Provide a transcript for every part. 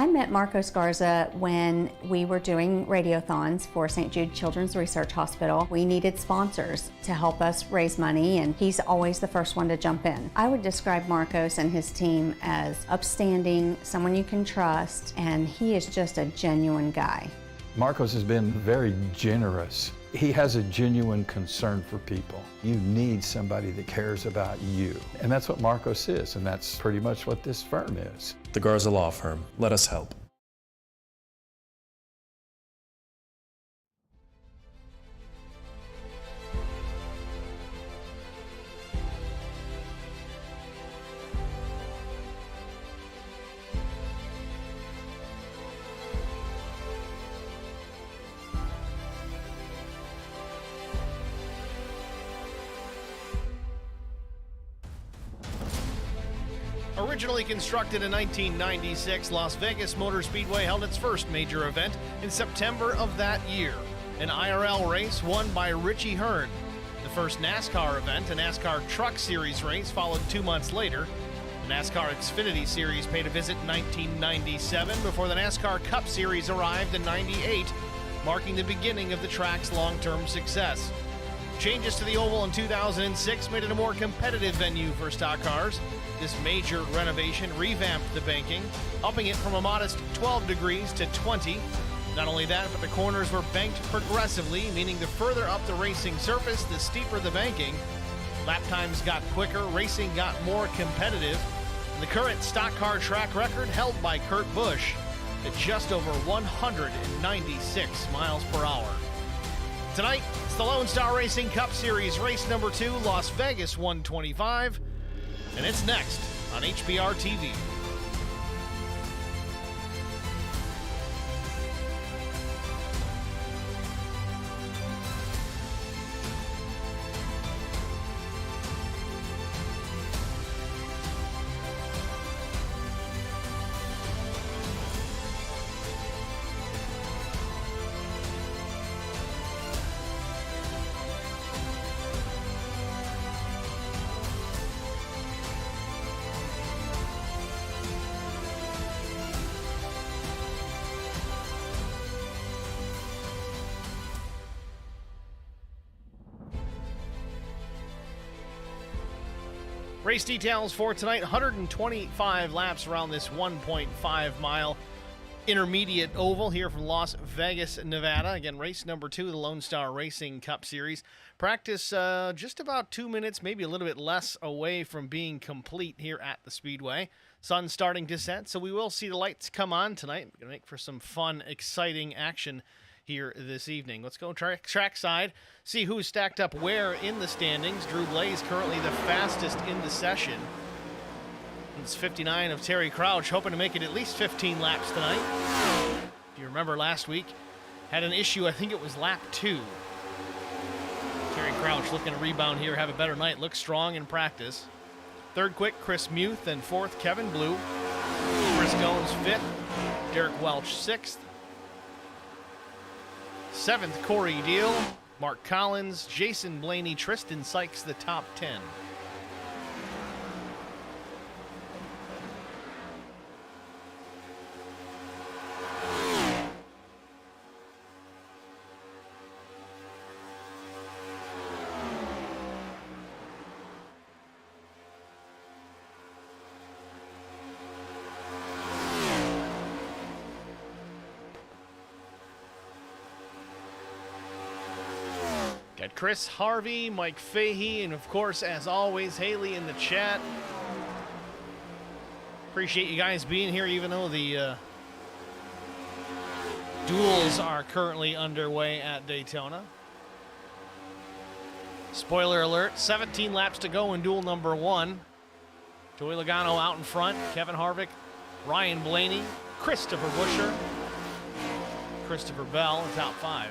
I met Marcos Garza when we were doing radiothons for St. Jude Children's Research Hospital. We needed sponsors to help us raise money, and he's always the first one to jump in. I would describe Marcos and his team as upstanding, someone you can trust, and he is just a genuine guy. Marcos has been very generous. He has a genuine concern for people. You need somebody that cares about you. And that's what Marcos is, and that's pretty much what this firm is. The Garza Law Firm. Let us help. Originally constructed in 1996, Las Vegas Motor Speedway held its first major event in September of that year, an IRL race won by Richie Hearn. The first NASCAR event, a NASCAR Truck Series race, followed 2 months later. The NASCAR Xfinity Series paid a visit in 1997 before the NASCAR Cup Series arrived in '98, marking the beginning of the track's long-term success. Changes to the oval in 2006 made it a more competitive venue for stock cars. This major renovation revamped the banking, upping it from a modest 12 degrees to 20. Not only that, but the corners were banked progressively, meaning the further up the racing surface, the steeper the banking. Lap times got quicker, racing got more competitive. And the current stock car track record held by Kurt Busch at just over 196 miles per hour. Tonight, it's the Lonestar Racing Cup Series, race number 2, Las Vegas 125. And it's next on HBR TV. Race details for tonight: 125 laps around this 1.5 mile intermediate oval here from Las Vegas, Nevada. Again, race number 2, the Lonestar Racing Cup Series. Practice just about 2 minutes, maybe a little bit less away from being complete here at the Speedway. Sun starting to set, so we will see the lights come on tonight. We're going to make for some fun, exciting action here this evening. Let's go track side, see who's stacked up where in the standings. Drew Blaze currently the fastest in the session. It's 59 of Terry Crouch, hoping to make it at least 15 laps tonight. If you remember last week, had an issue, I think it was lap 2. Terry Crouch looking to rebound here, have a better night, looks strong in practice. Third quick, Chris Muth, and fourth, Kevin Blue. Chris Goins fifth, Derek Welch sixth. Seventh, Corey Deal, Mark Collins, Jason Blaney, Tristan Sykes, the top 10. Got Chris Harvey, Mike Fahey, and of course, as always, Haley in the chat. Appreciate you guys being here, even though the duels are currently underway at Daytona. Spoiler alert, 17 laps to go in duel number 1. Joey Logano out in front, Kevin Harvick, Ryan Blaney, Christopher Buescher, Christopher Bell in top 5.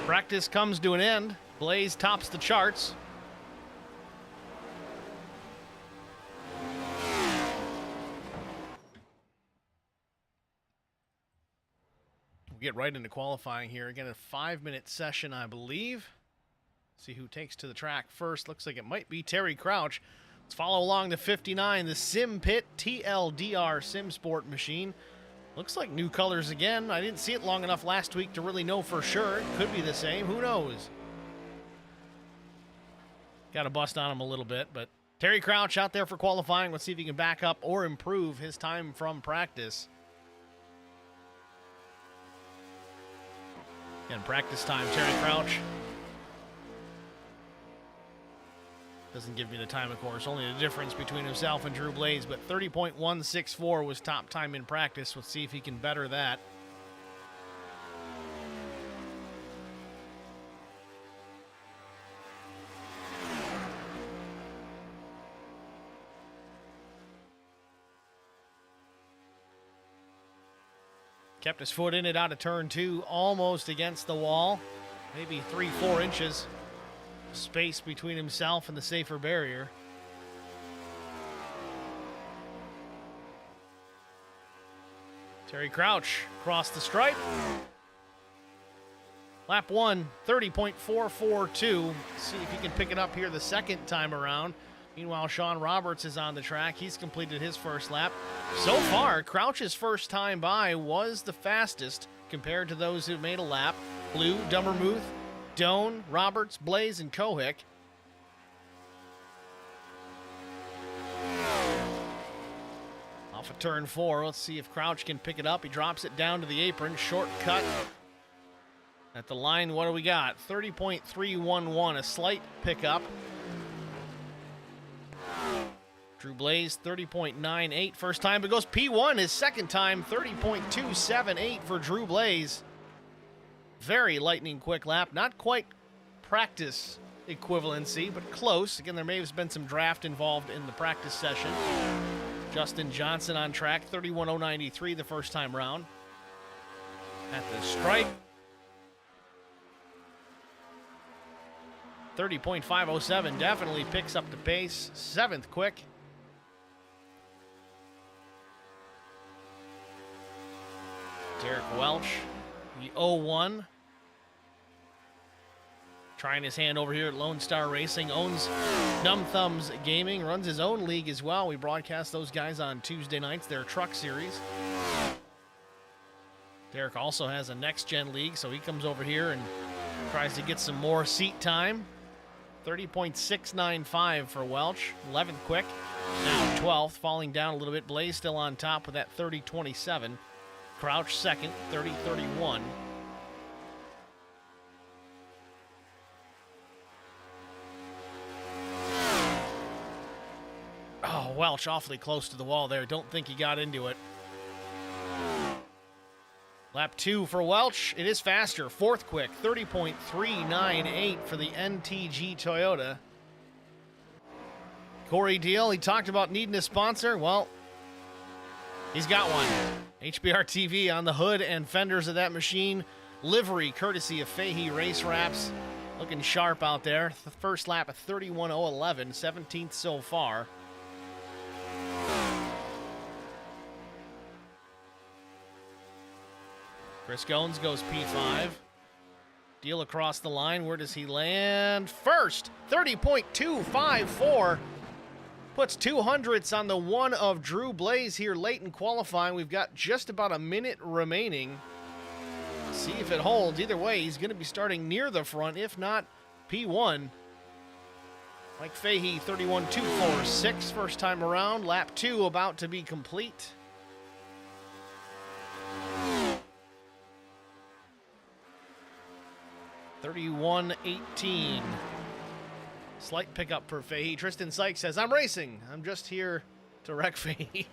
Practice comes to an end. Blaze tops the charts. We'll get right into qualifying here. Again, a 5-minute session, I believe. See who takes to the track first. Looks like it might be Terry Crouch. Let's follow along to 59, the Sim Pit TLDR Sim Sport machine. Looks like new colors again. I didn't see it long enough last week to really know for sure. It could be the same. Who knows? Got to bust on him a little bit, but Terry Crouch out there for qualifying. Let's see if he can back up or improve his time from practice. Again, practice time, Terry Crouch. Doesn't give me the time, of course. Only the difference between himself and Drew Blaze, but 30.164 was top time in practice. Let's see if he can better that. Kept his foot in it out of turn 2, almost against the wall. Maybe 3-4 inches space between himself and the safer barrier. Terry Crouch across the stripe. Lap 1, 30.442. See if he can pick it up here the second time around. Meanwhile, Sean Roberts is on the track. He's completed his first lap. So far, Crouch's first time by was the fastest compared to those who made a lap. Blue, Dummermuth, Doan, Roberts, Blaze, and Kohik. Off of turn 4, let's see if Crouch can pick it up. He drops it down to the apron, shortcut. At the line, what do we got? 30.311, a slight pickup. Drew Blaze, 30.98. First time, but goes P1 his second time, 30.278 for Drew Blaze. Very lightning quick lap. Not quite practice equivalency, but close. Again, there may have been some draft involved in the practice session. Justin Johnson on track, 31.093 the first time round. At the stripe. 30.507 definitely picks up the pace. 7th quick. Derek Welch, the 0-1. Trying his hand over here at Lonestar Racing. Owns Numb Thumbs Gaming. Runs his own league as well. We broadcast those guys on Tuesday nights, their truck series. Derek also has a next-gen league, so he comes over here and tries to get some more seat time. 30.695 for Welch. 11th quick. Now 12th, falling down a little bit. Blaze still on top with that 30.27. Crouch second, 30.31. Oh, Welch awfully close to the wall there. Don't think he got into it. Lap 2 for Welch. It is faster. 4th quick, 30.398 for the NTG Toyota. Corey Deal, he talked about needing a sponsor. Well, he's got one. HBR TV on the hood and fenders of that machine. Livery courtesy of Fahey Race Wraps. Looking sharp out there. The first lap of 31.011, 17th so far. Chris Goins goes P5. Deal across the line. Where does he land? First, 30.254. Puts 200ths on the one of Drew Blaze here late in qualifying. We've got just about a minute remaining. See if it holds. Either way, he's going to be starting near the front, if not P1. Mike Fahey, 31.246 first time around. Lap 2 about to be complete. $31.18. Slight pickup for Fahey. Tristan Sykes says, I'm racing. I'm just here to wreck Fahey.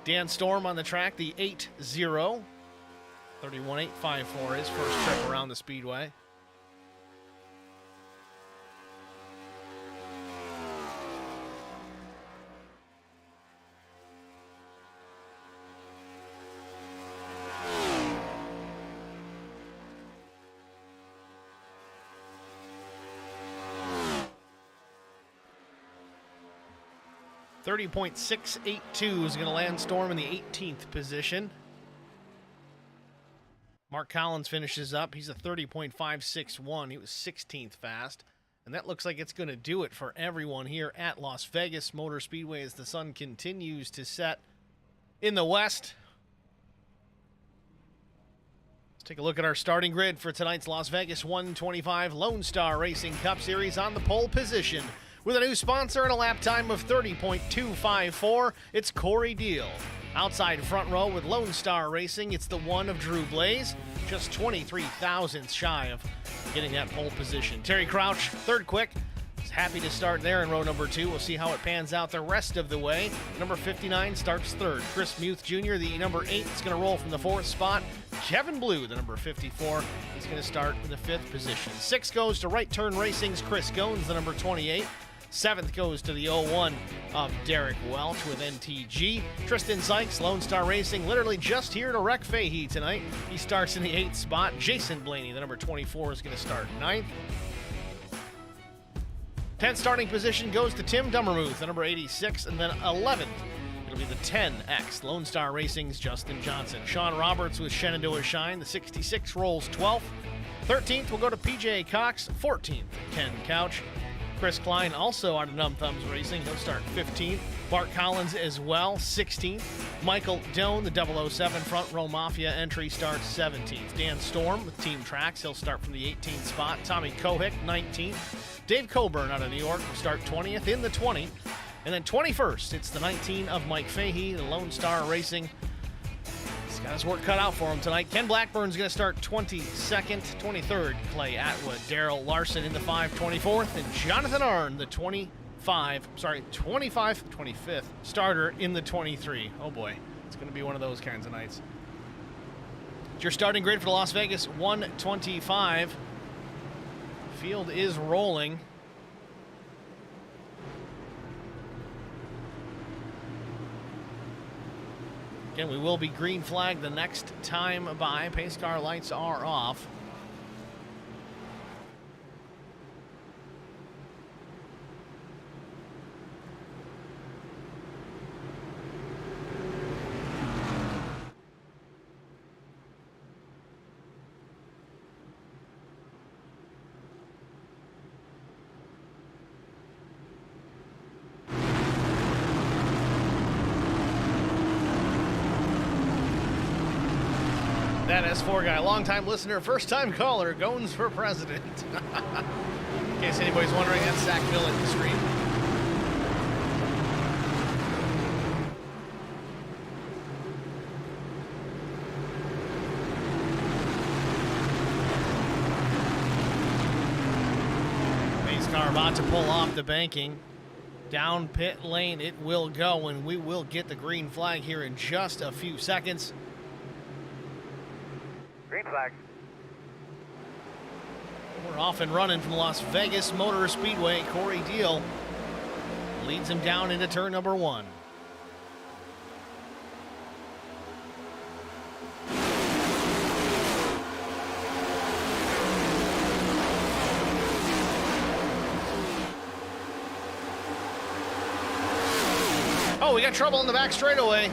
Dan Storm on the track, the 8-0. 31.854, his first trip around the Speedway. $30.682 is going to land Storm in the 18th position. Mark Collins finishes up. He's a 30.561. He was 16th fast. And that looks like it's going to do it for everyone here at Las Vegas Motor Speedway as the sun continues to set in the west. Let's take a look at our starting grid for tonight's Las Vegas 125 Lonestar Racing Cup Series. On the pole position with a new sponsor and a lap time of 30.254, it's Corey Deal. Outside front row with Lonestar Racing, it's the one of Drew Blaze, just 23 thousandths shy of getting that pole position. Terry Crouch, third quick, is happy to start there in row number 2. We'll see how it pans out the rest of the way. Number 59 starts third. Chris Muth Jr., the number 8, is going to roll from the 4th spot. Kevin Blue, the number 54, is going to start in the 5th position. 6 goes to Right Turn Racing's Chris Goins, the number 28. 7th goes to the 01 of Derek Welch with NTG. Tristan Sykes, Lonestar Racing, literally just here to wreck Fahey tonight. He starts in the 8th spot. Jason Blaney, the number 24, is going to start 9th. 10th starting position goes to Tim Dummermuth, the number 86, and then 11th. It'll be the 10X, Lonestar Racing's Justin Johnson. Sean Roberts with Shenandoah Shine, the 66 rolls 12th. 13th will go to PJ Cox, 14th, Ken Couch. Chris Klein also out of Numb Thumbs Racing. He'll start 15th. Bart Collins as well, 16th. Michael Doan, the 007 Front Row Mafia entry, starts 17th. Dan Storm with Team Tracks. He'll start from the 18th spot. Tommy Kohick, 19th. Dave Coburn out of New York will start 20th in the 20. And then 21st, it's the 19 of Mike Fahey, the Lonestar Racing. He's got his work cut out for him tonight. Ken Blackburn's going to start 22nd, 23rd, Clay Atwood. Daryl Larson in the 5, 24th, and Jonathan Arnn, the 25th starter in the 23. Oh boy, it's going to be one of those kinds of nights. It's your starting grid for the Las Vegas 125. Field is rolling. Again, we will be green flagged the next time by. Pace car lights are off. That S4 guy, longtime listener, first-time caller, Goins for president. In case anybody's wondering, that's Zach Millett in the screen. Pace car about to pull off the banking. Down pit lane it will go, and we will get the green flag here in just a few seconds. Green flag. We're off and running from Las Vegas Motor Speedway. Corey Deal leads him down into turn number 1. Oh, we got trouble in the back straightaway.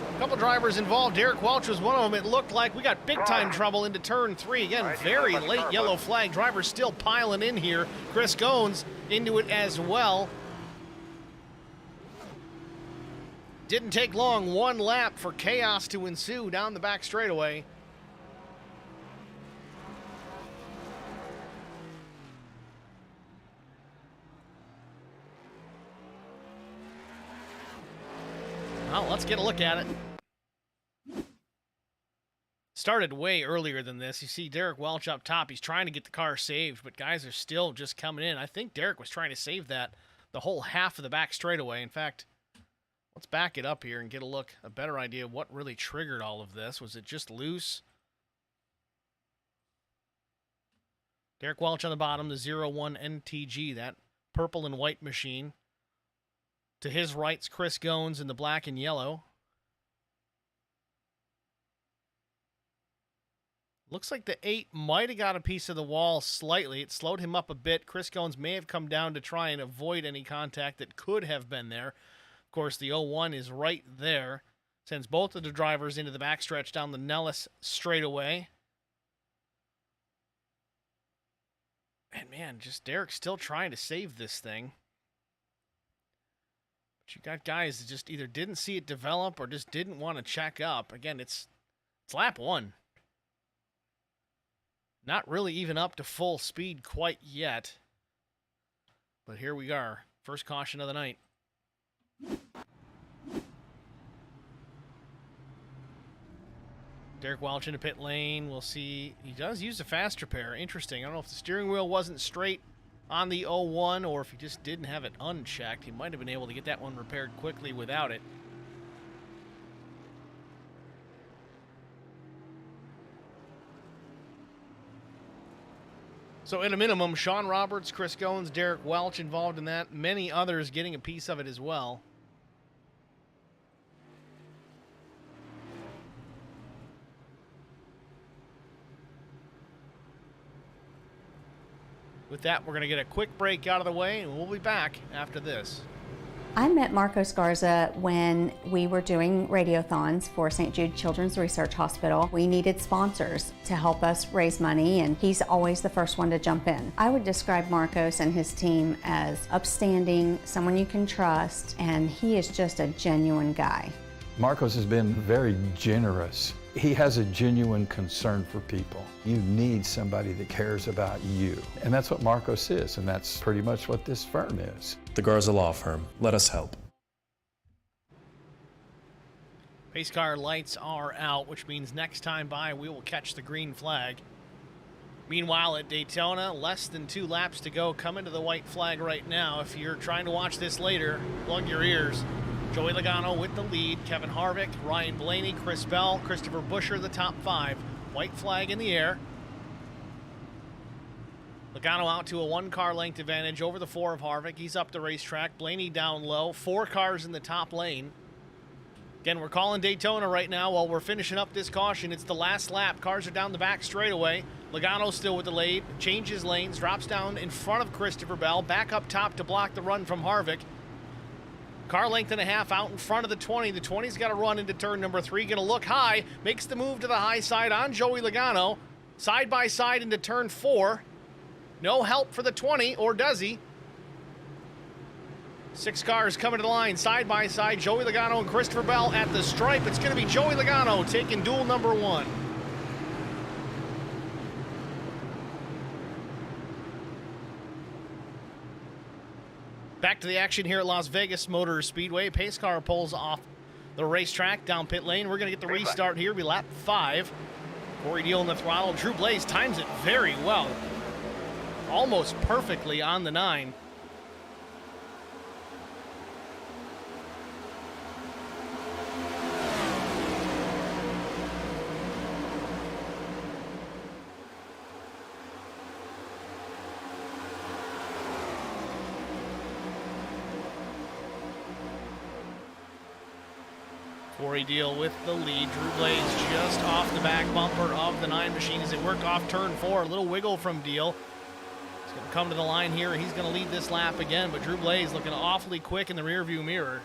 A couple drivers involved. Derek Welch was one of them. It looked like we got big-time trouble into turn 3. Again, very late yellow flag. Drivers still piling in here. Chris Goins into it as well. Didn't take long. One lap for chaos to ensue down the back straightaway. Well, let's get a look at it. Started way earlier than this. You see Derek Welch up top. He's trying to get the car saved, but guys are still just coming in. I think Derek was trying to save that the whole half of the back straightaway. In fact, let's back it up here and get a better idea of what really triggered all of this. Was it just loose? Derek Welch on the bottom, the 01 NTG, that purple and white machine. To his right's Chris Goins in the black and yellow. Looks like the 8 might have got a piece of the wall slightly. It slowed him up a bit. Chris Goins may have come down to try and avoid any contact that could have been there. Of course, the 01 is right there. Sends both of the drivers into the backstretch down the Nellis straightaway. And man, just Derek's still trying to save this thing. But you got guys that just either didn't see it develop or just didn't want to check up. Again, it's lap 1. Not really even up to full speed quite yet. But here we are. First caution of the night. Derek Welch into pit lane. We'll see. He does use a fast repair. Interesting. I don't know if the steering wheel wasn't straight on the 01 or if he just didn't have it unchecked. He might have been able to get that one repaired quickly without it. So at a minimum, Sean Roberts, Chris Goins, Derek Welch involved in that. Many others getting a piece of it as well. With that, we're going to get a quick break out of the way, and we'll be back after this. I met Marco Sgarza when we were doing radiothons for St. Jude Children's Research Hospital. We needed sponsors to help us raise money, and he's always the first one to jump in. I would describe Marcos and his team as upstanding, someone you can trust, and he is just a genuine guy. Marcos has been very generous. He has a genuine concern for people. You need somebody that cares about you. And that's what Marcos is, and that's pretty much what this firm is. The Garza Law Firm. Let us help. Pace car lights are out, which means next time by we will catch the green flag. Meanwhile, at Daytona, less than 2 laps to go. Coming to the white flag right now. If you're trying to watch this later, plug your ears. Joey Logano with the lead. Kevin Harvick, Ryan Blaney, Chris Bell, Christopher Buescher, the top 5. White flag in the air. Logano out to a 1-car length advantage over the 4 of Harvick. He's up the racetrack. Blaney down low. 4 cars in the top lane. Again, we're calling Daytona right now while we're finishing up this caution. It's the last lap. Cars are down the back straightaway. Logano still with the lead. Changes lanes. Drops down in front of Christopher Bell. Back up top to block the run from Harvick. Car length and a half out in front of the 20. The 20's got to run into turn number 3. Going to look high. Makes the move to the high side on Joey Logano. Side by side into turn 4. No help for the 20, or does he? 6 cars coming to the line, side by side. Joey Logano and Christopher Bell at the stripe. It's going to be Joey Logano taking duel number 1. Back to the action here at Las Vegas Motor Speedway. Pace car pulls off the racetrack down pit lane. We're going to get the restart here. We lap 5. Corey Deal in the throttle. Drew Blaze times it very well. Almost perfectly on the 9. Corey Deal with the lead. Drew Blaze just off the back bumper of the 9 machine as they work off turn 4. A little wiggle from Deal. He's going to come to the line here. He's going to lead this lap again, but Drew Blaze looking awfully quick in the rearview mirror.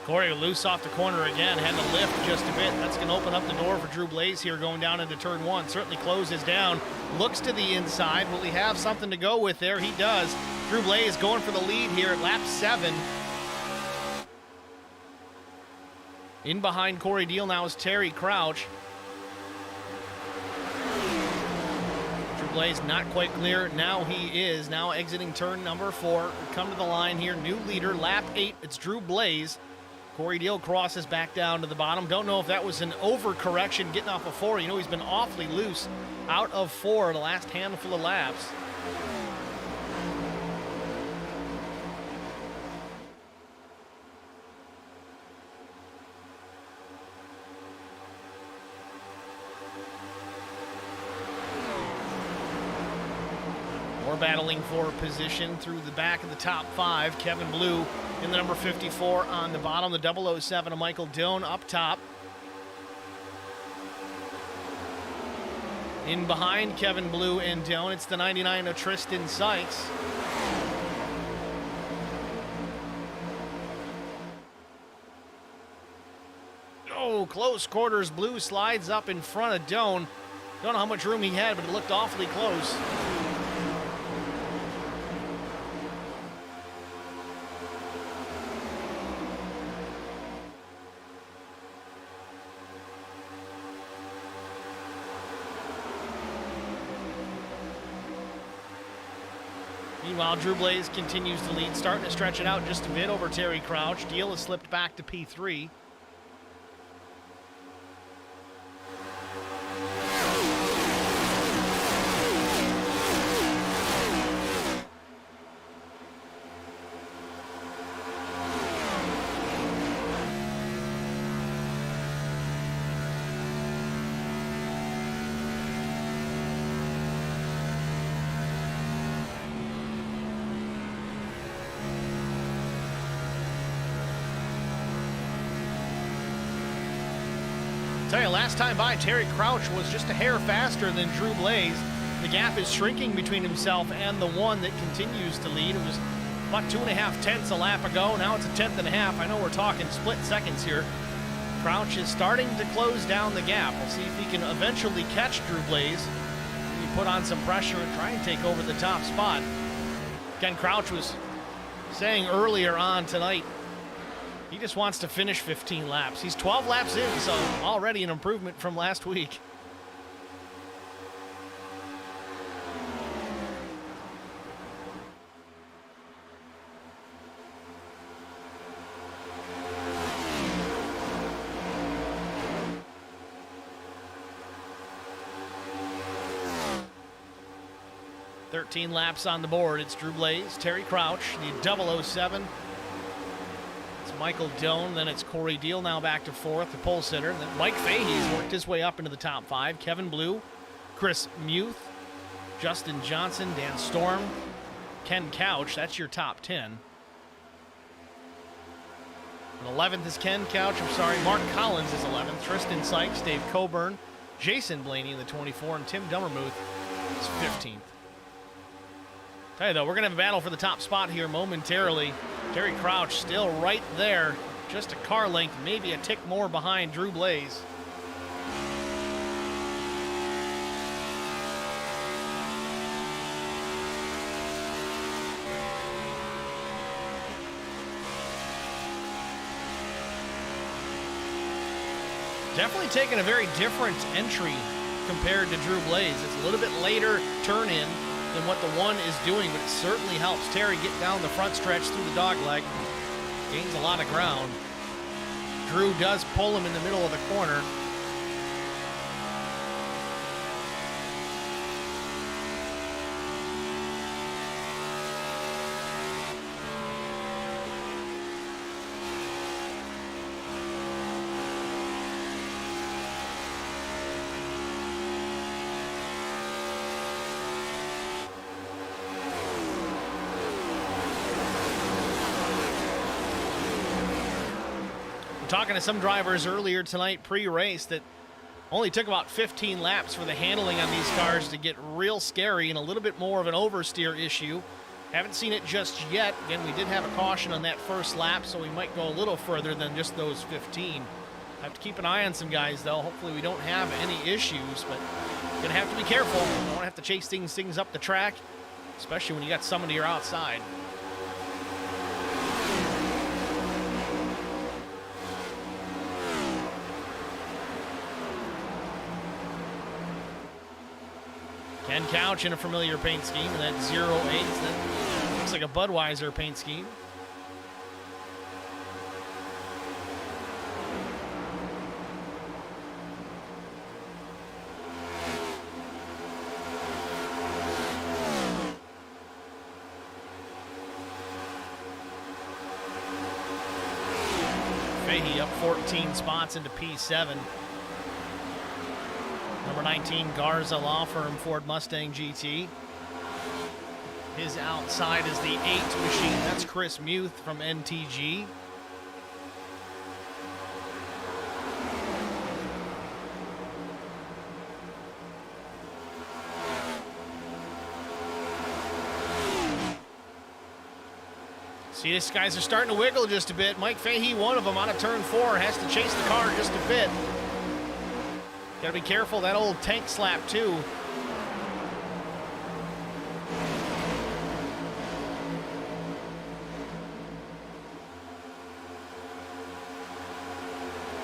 Corey loose off the corner again, had to lift just a bit. That's going to open up the door for Drew Blaze here going down into turn 1. Certainly closes down, looks to the inside. Will he have something to go with there? He does. Drew Blaze going for the lead here at lap 7. In behind Corey Deal now is Terry Crouch. Drew Blaze not quite clear. Now he is. Now exiting turn number 4. Come to the line here. New leader, lap 8. It's Drew Blaze. Corey Deal crosses back down to the bottom. Don't know if that was an overcorrection getting off of 4. You know, he's been awfully loose out of 4 the last handful of laps. More We're battling for position through the back of the top 5. Kevin Blue in the number 54 on the bottom. The 007 of Michael Doan up top. In behind Kevin Blue and Doan, it's the 99 of Tristan Sykes. Oh, close quarters. Blue slides up in front of Doan. Don't know how much room he had, but it looked awfully close. Meanwhile, Drew Blaze continues to lead, starting to stretch it out just a bit over Terry Crouch. Deal has slipped back to P3. Tell you, last time by, Terry Crouch was just a hair faster than Drew Blaze. The gap is shrinking between himself and the one that continues to lead. It was about 2.5 tenths a lap ago. Now it's a 1.5 tenths. I know we're talking split seconds here. Crouch is starting to close down the gap. We'll see if he can eventually catch Drew Blaze. He put on some pressure and try and take over the top spot. Again, Crouch was saying earlier on tonight, he just wants to finish 15 laps. He's 12 laps in, so already an improvement from last week. "13 laps on the board. It's Drew Blaze, Terry Crouch, the 007. Michael Doan, then it's Corey Deal now back to 4th, the pole sitter. Then Mike Fahey's worked his way up into the top 5. Kevin Blue, Chris Muth, Justin Johnson, Dan Storm, Ken Couch. That's your top 10. And 11th is Ken Couch. Mark Collins is 11th. Tristan Sykes, Dave Coburn, Jason Blaney in the 24, and Tim Dummermuth is 15th. Tell you though, we're going to have a battle for the top spot here momentarily. Terry Crouch still right there, just a car length, maybe a tick more behind Drew Blaze. Definitely taking a very different entry compared to Drew Blaze. It's a little bit later turn in than what the one is doing, but it certainly helps Terry get down the front stretch through the dogleg. Gains a lot of ground. Drew does pull him in the middle of the corner. Talking to some drivers earlier tonight pre-race that only took about 15 laps for the handling on these cars to get real scary and a little bit more of an oversteer issue. Haven't seen it just yet. Again, we did have a caution on that first lap, so we might go a little further than just those 15. Have to keep an eye on some guys, though. Hopefully we don't have any issues, but gonna have to be careful. Don't want to have to chase things up the track, especially when you got someone to your outside. Ken Couch in a familiar paint scheme, and that 08, that looks like a Budweiser paint scheme. Fahey up 14 spots into P7. Number 19, Garza Law Firm Ford Mustang GT. His outside is the 8 machine. That's Chris Muth from NTG. See, these guys are starting to wiggle just a bit. Mike Fahey, one of them, out of turn 4, has to chase the car just a bit. Got to be careful, that old tank slap, too.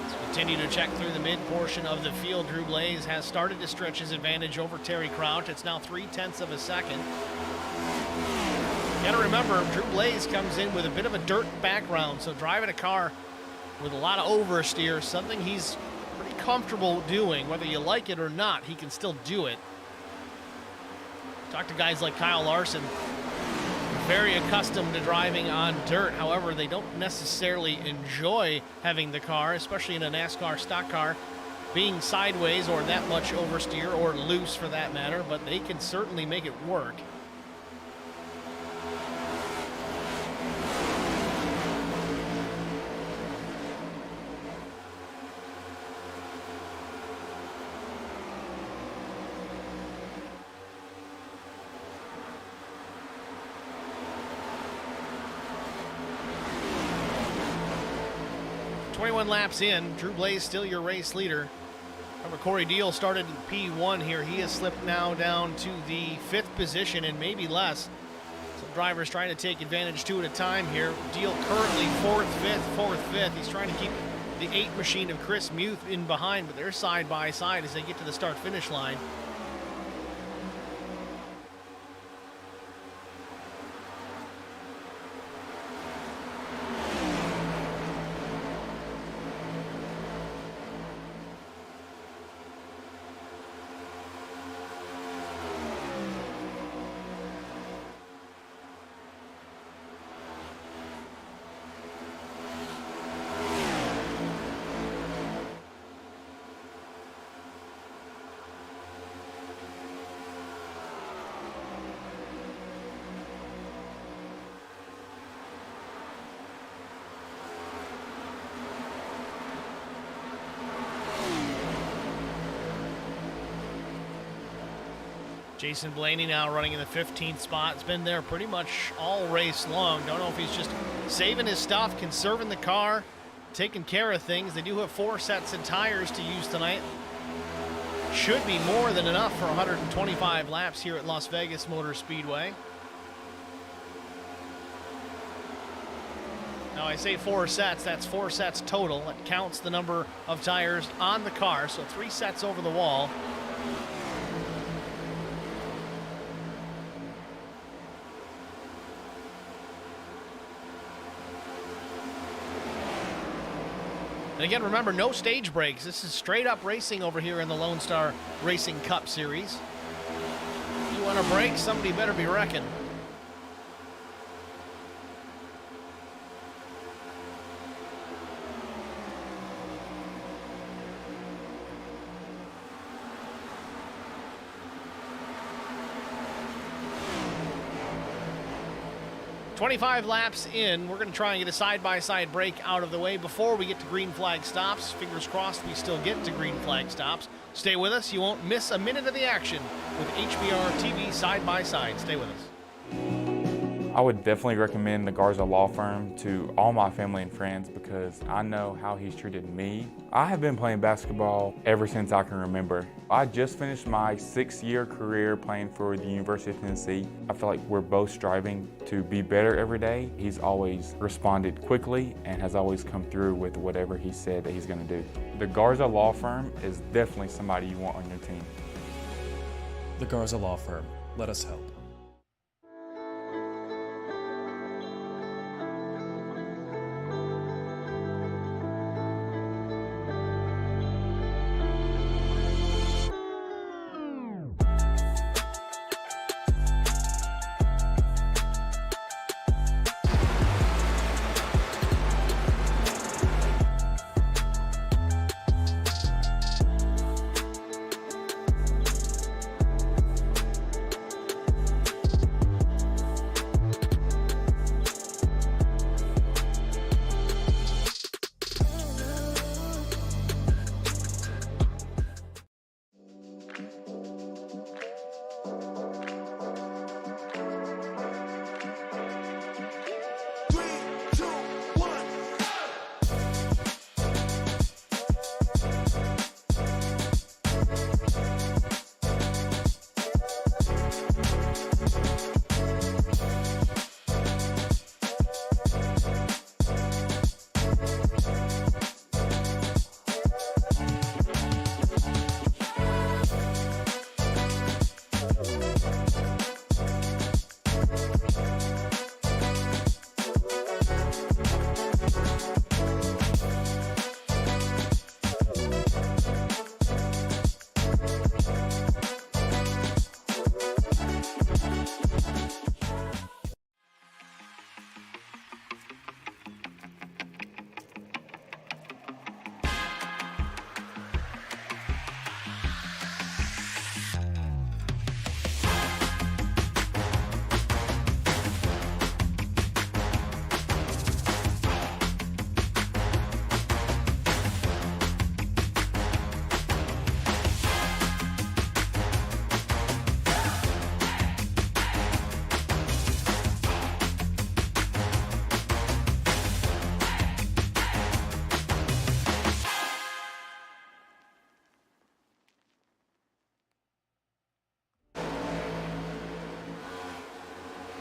Let's continue to check through the mid portion of the field. Drew Blaze has started to stretch his advantage over Terry Crouch. It's now 0.3 of a second. You got to remember, Drew Blaze comes in with a bit of a dirt background, so driving a car with a lot of oversteer, something he's pretty comfortable doing. Whether you like it or not, he can still do it. Talk to guys like Kyle Larson, very accustomed to driving on dirt. However, they don't necessarily enjoy having the car, especially in a NASCAR stock car, being sideways or that much oversteer, or loose for that matter, but they can certainly make it work. Laps in, Drew Blaze still your race leader. Remember, Corey Deal started in P1 here. He has slipped now down to the 5th position and maybe less. Some drivers trying to take advantage 2 at a time here. Deal currently 4th, 5th, 4th, 5th. He's trying to keep the 8 machine of Chris Muth in behind, but they're side by side as they get to the start-finish line. Jason Blaney now running in the 15th spot. It's been there pretty much all race long. Don't know if he's just saving his stuff, conserving the car, taking care of things. They do have 4 sets of tires to use tonight. Should be more than enough for 125 laps here at Las Vegas Motor Speedway. Now I say 4 sets, that's 4 sets total. That counts the number of tires on the car, so 3 sets over the wall. And again, remember, no stage breaks. This is straight up racing over here in the Lonestar Racing Cup Series. If you want a break, somebody better be wrecking. "25 laps in, we're going to try and get a side-by-side break out of the way before we get to green flag stops. Fingers crossed we still get to green flag stops. Stay with us. You won't miss a minute of the action with HBR TV side-by-side. Stay with us. I would definitely recommend the Garza Law Firm to all my family and friends because I know how he's treated me. I have been playing basketball ever since I can remember. I just finished my 6-year career playing for the University of Tennessee. I feel like we're both striving to be better every day. He's always responded quickly and has always come through with whatever he said that he's going to do. The Garza Law Firm is definitely somebody you want on your team. The Garza Law Firm. Let us help.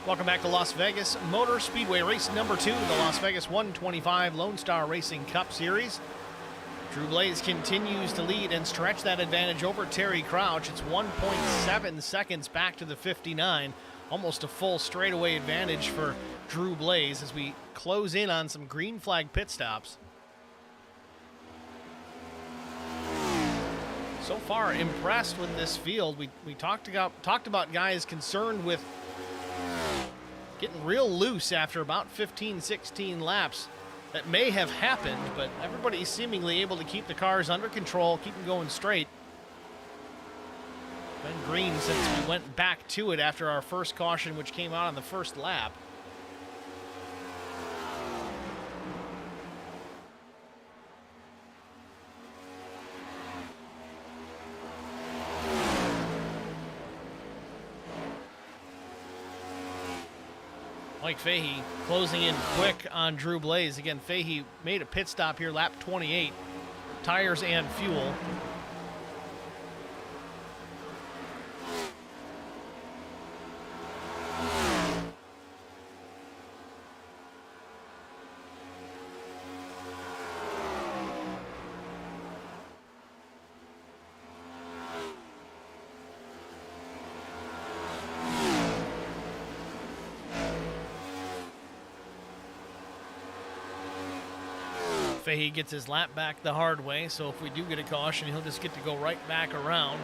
Welcome back to Las Vegas Motor Speedway, race number 2, the Las Vegas 125 Lonestar Racing Cup Series. Drew Blaze continues to lead and stretch that advantage over Terry Crouch. It's 1.7 seconds back to the 59. Almost a full straightaway advantage for Drew Blaze as we close in on some green flag pit stops. So far, impressed with this field. We talked about guys concerned with getting real loose after about 15, 16 laps. That may have happened, but everybody's seemingly able to keep the cars under control, keep them going straight. Been green since we went back to it after our first caution, which came out on the first lap. Mike Fahey closing in quick on Drew Blaze. Again, Fahey made a pit stop here, lap 28. Tires and fuel. Fahey gets his lap back the hard way, so if we do get a caution, he'll just get to go right back around.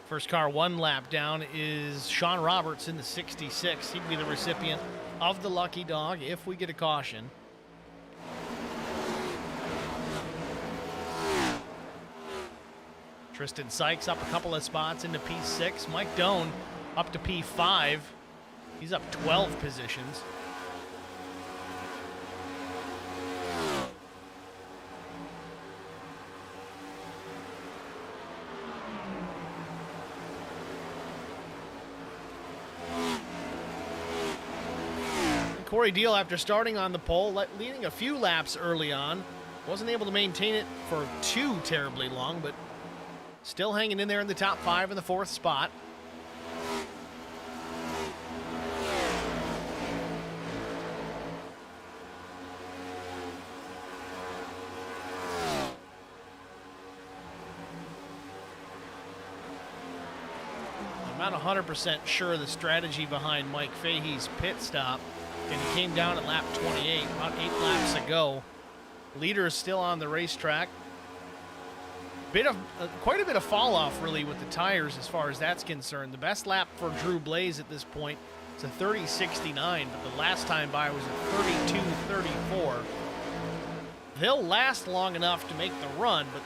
First car 1 lap down is Sean Roberts in the 66. He'd be the recipient of the lucky dog if we get a caution. Tristan Sykes up a couple of spots into P6. Mike Doan up to P5. He's up 12 positions. Corey Deal, after starting on the pole, leading a few laps early on, wasn't able to maintain it for too terribly long, but still hanging in there in the top 5 in the 4th spot. I'm not 100% sure the strategy behind Mike Fahey's pit stop. And he came down at lap 28, about 8 laps ago. Leader is still on the racetrack. Quite a bit of fall off really with the tires as far as that's concerned. The best lap for Drew Blaze at this point is a 30.69, but the last time by was a 32.34. They'll last long enough to make the run, but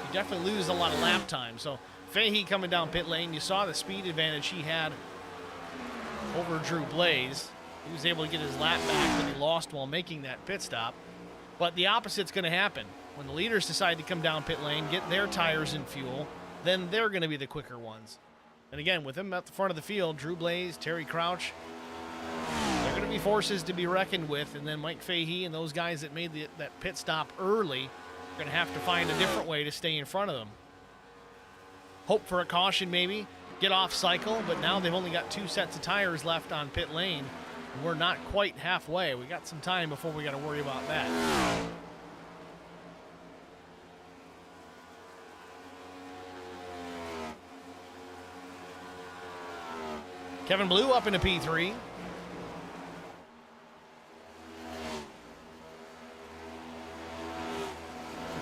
you definitely lose a lot of lap time. So Fahey coming down pit lane, you saw the speed advantage he had over Drew Blaze. He was able to get his lap back that he lost while making that pit stop. But the opposite's going to happen. When the leaders decide to come down pit lane, get their tires and fuel, then they're going to be the quicker ones. And again, with them at the front of the field, Drew Blaze, Terry Crouch, they're going to be forces to be reckoned with. And then Mike Fahey and those guys that made that pit stop early are going to have to find a different way to stay in front of them. Hope for a caution maybe, get off cycle, but now they've only got 2 sets of tires left on pit lane. We're not quite halfway. We got some time before we got to worry about that. Kevin Blue up into P3.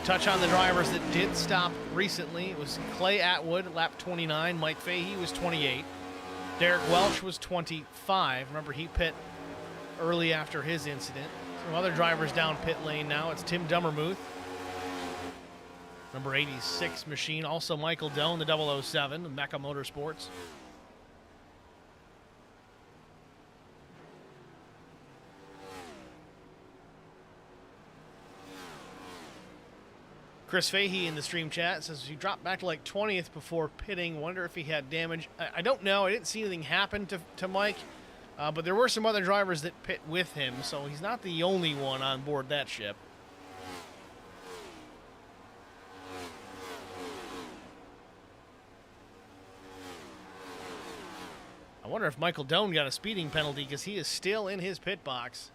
Touch on the drivers that did stop recently. It was Clay Atwood, lap 29. Mike Fahey was 28. Derek Welch was 25. Remember, he pit early after his incident. Some other drivers down pit lane now. It's Tim Dummermuth, number 86 machine. Also Michael Doan, the 007, of Mecca Motorsports. Chris Fahey in the stream chat says he dropped back to like 20th before pitting. Wonder if he had damage. I don't know. I didn't see anything happen to Mike, but there were some other drivers that pit with him, so he's not the only one on board that ship. I wonder if Michael Doan got a speeding penalty because he is still in his pit box.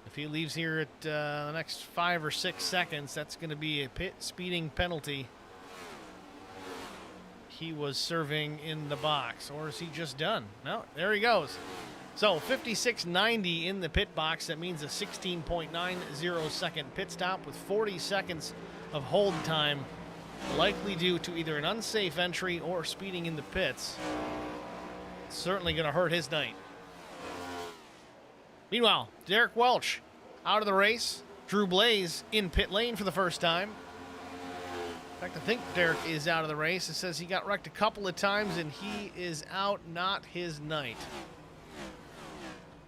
If he leaves here at the next 5 or 6 seconds, that's going to be a pit speeding penalty. He was serving in the box, or is he just done? No, there he goes. So 56.90 in the pit box. That means a 16.90 second pit stop with 40 seconds of hold time, likely due to either an unsafe entry or speeding in the pits. Certainly going to hurt his night. Meanwhile, Derek Welch out of the race. Drew Blaze in pit lane for the first time. In fact, I think Derek is out of the race. It says he got wrecked a couple of times and he is out, not his night.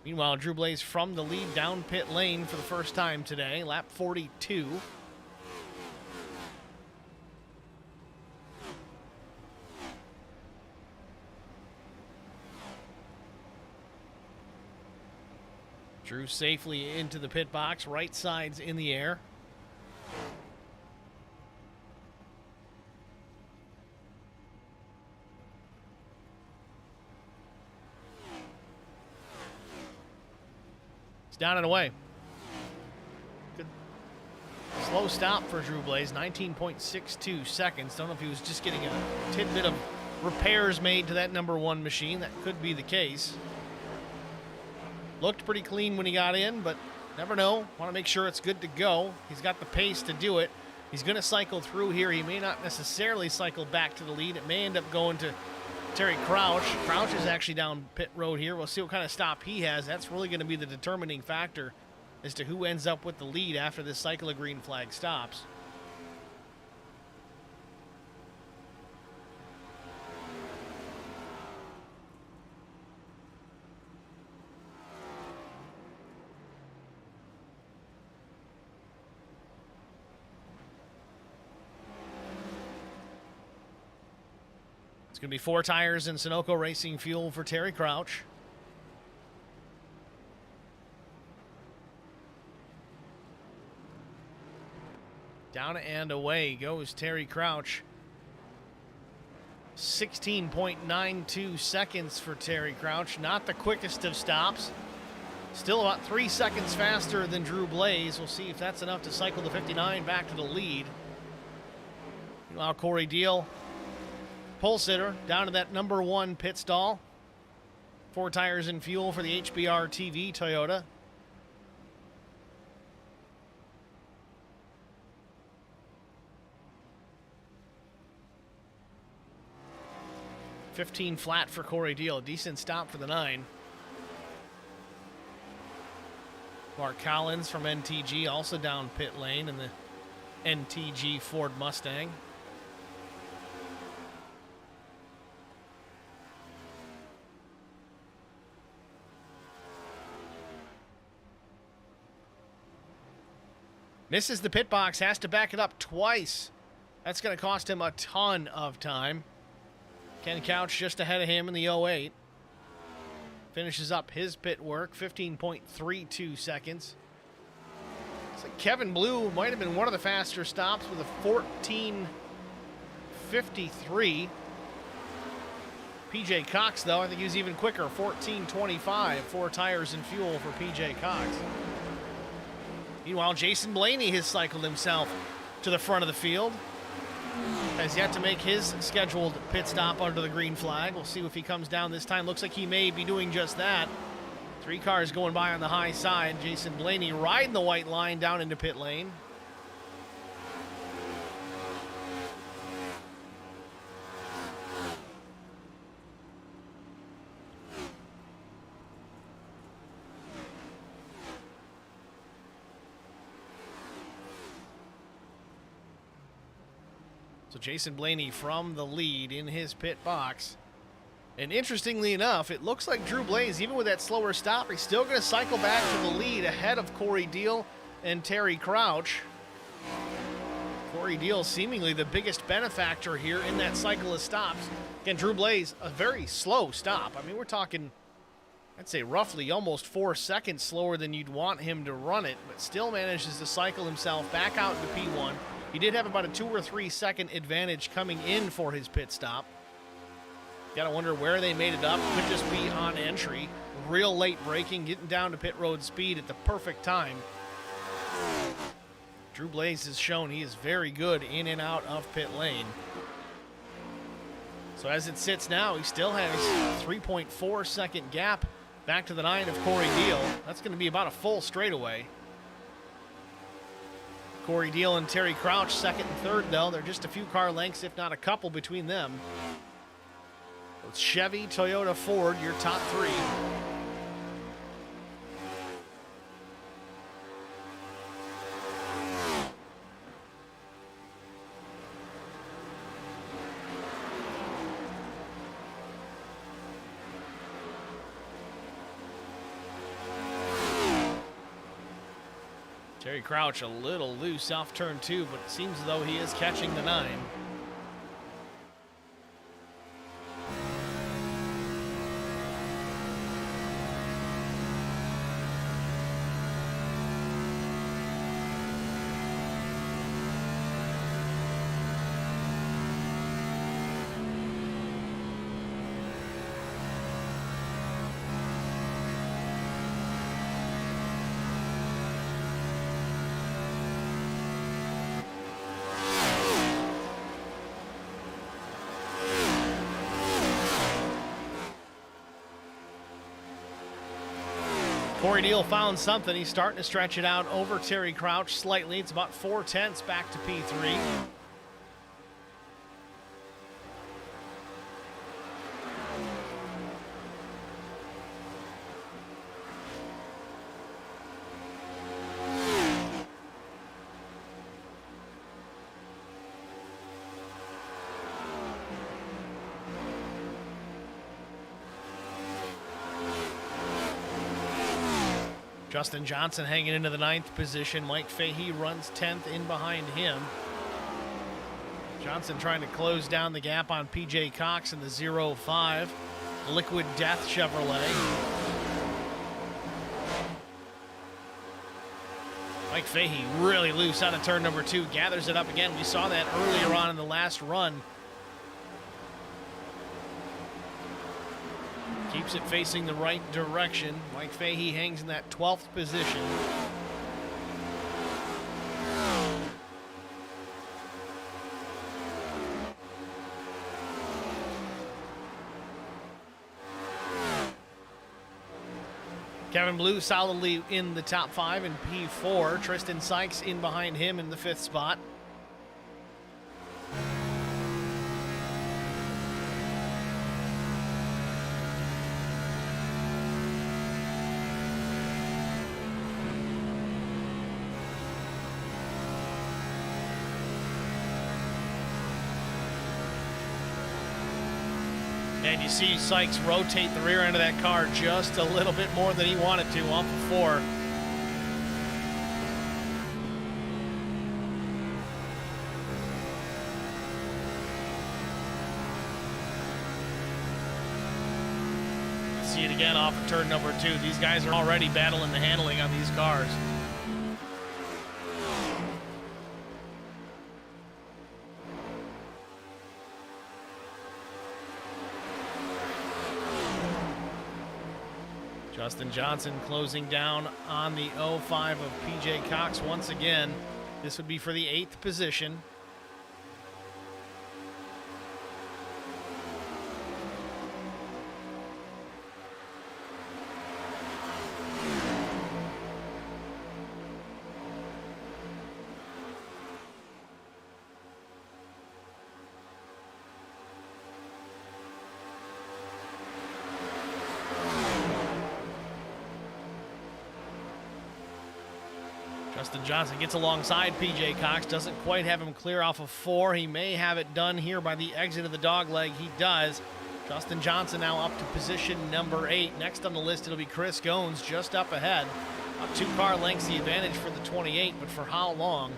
Meanwhile, Drew Blaze from the lead down pit lane for the first time today, lap 42. Drew safely into the pit box, right side's in the air. It's down and away. Good slow stop for Drew Blaze, 19.62 seconds. Don't know if he was just getting a tidbit of repairs made to that number 1 machine. That could be the case. Looked pretty clean when he got in, but never know. Want to make sure it's good to go. He's got the pace to do it. He's going to cycle through here. He may not necessarily cycle back to the lead. It may end up going to Terry Crouch. Crouch is actually down pit road here. We'll see what kind of stop he has. That's really going to be the determining factor as to who ends up with the lead after this cycle of green flag stops. It's going to be 4 tires and Sunoco Racing fuel for Terry Crouch. Down and away goes Terry Crouch. 16.92 seconds for Terry Crouch. Not the quickest of stops. Still about 3 seconds faster than Drew Blaze. We'll see if that's enough to cycle the 59 back to the lead. Meanwhile, Corey Deal, pole sitter, down to that number 1 pit stall. 4 tires and fuel for the HBR TV Toyota. $15 flat for Corey Deal. A decent stop for the 9. Mark Collins from NTG also down pit lane in the NTG Ford Mustang. Misses the pit box, has to back it up twice. That's going to cost him a ton of time. Ken Couch just ahead of him in the 08. Finishes up his pit work, 15.32 seconds. Looks like Kevin Blue might have been one of the faster stops with a 14.53. PJ Cox, though, I think he was even quicker, 14.25. 4 tires and fuel for PJ Cox. Meanwhile, Jason Blaney has cycled himself to the front of the field. Has yet to make his scheduled pit stop under the green flag. We'll see if he comes down this time. Looks like he may be doing just that. 3 cars going by on the high side. Jason Blaney riding the white line down into pit lane. So Jason Blaney from the lead in his pit box. And interestingly enough, it looks like Drew Blaze, even with that slower stop, he's still going to cycle back to the lead ahead of Corey Deal and Terry Crouch. Corey Deal seemingly the biggest benefactor here in that cycle of stops. Again, Drew Blaze, a very slow stop. I mean, we're talking I'd say roughly almost 4 seconds slower than you'd want him to run it, but still manages to cycle himself back out into P1. He did have about a 2 or 3 second advantage coming in for his pit stop. Gotta wonder where they made it up. Could just be on entry. Real late braking, getting down to pit road speed at the perfect time. Drew Blaze has shown he is very good in and out of pit lane. So as it sits now, he still has 3.4 second gap back to the 9 of Corey Deal. That's going to be about a full straightaway. Corey Deal and Terry Crouch, second and third, though. They're just a few car lengths, if not a couple, between them. It's Chevy, Toyota, Ford, your top three. Terry Crouch a little loose off turn 2, but it seems as though he is catching the 9. Corey Deal found something. He's starting to stretch it out over Terry Crouch slightly. It's about 4/10 back to P3. Justin Johnson hanging into the 9th position. Mike Fahey runs 10th in behind him. Johnson trying to close down the gap on PJ Cox in the 0-5. Liquid Death Chevrolet. Mike Fahey really loose out of turn number 2. Gathers it up again. We saw that earlier on in the last run. Keeps it facing the right direction. Mike Fahey hangs in that 12th position. Kevin Blue solidly in the top 5 in P4. Tristan Sykes in behind him in the 5th spot. And you see Sykes rotate the rear end of that car just a little bit more than he wanted to off of 4. See it again off of turn number 2. These guys are already battling the handling on these cars. Justin Johnson closing down on the 0-5 of PJ Cox once again. This would be for the 8th position. Justin Johnson gets alongside PJ Cox, doesn't quite have him clear off of 4. He may have it done here by the exit of the dogleg. He does. Justin Johnson now up to position number 8. Next on the list, it'll be Chris Goins just up ahead. Up 2 car lengths the advantage for the 28, but for how long?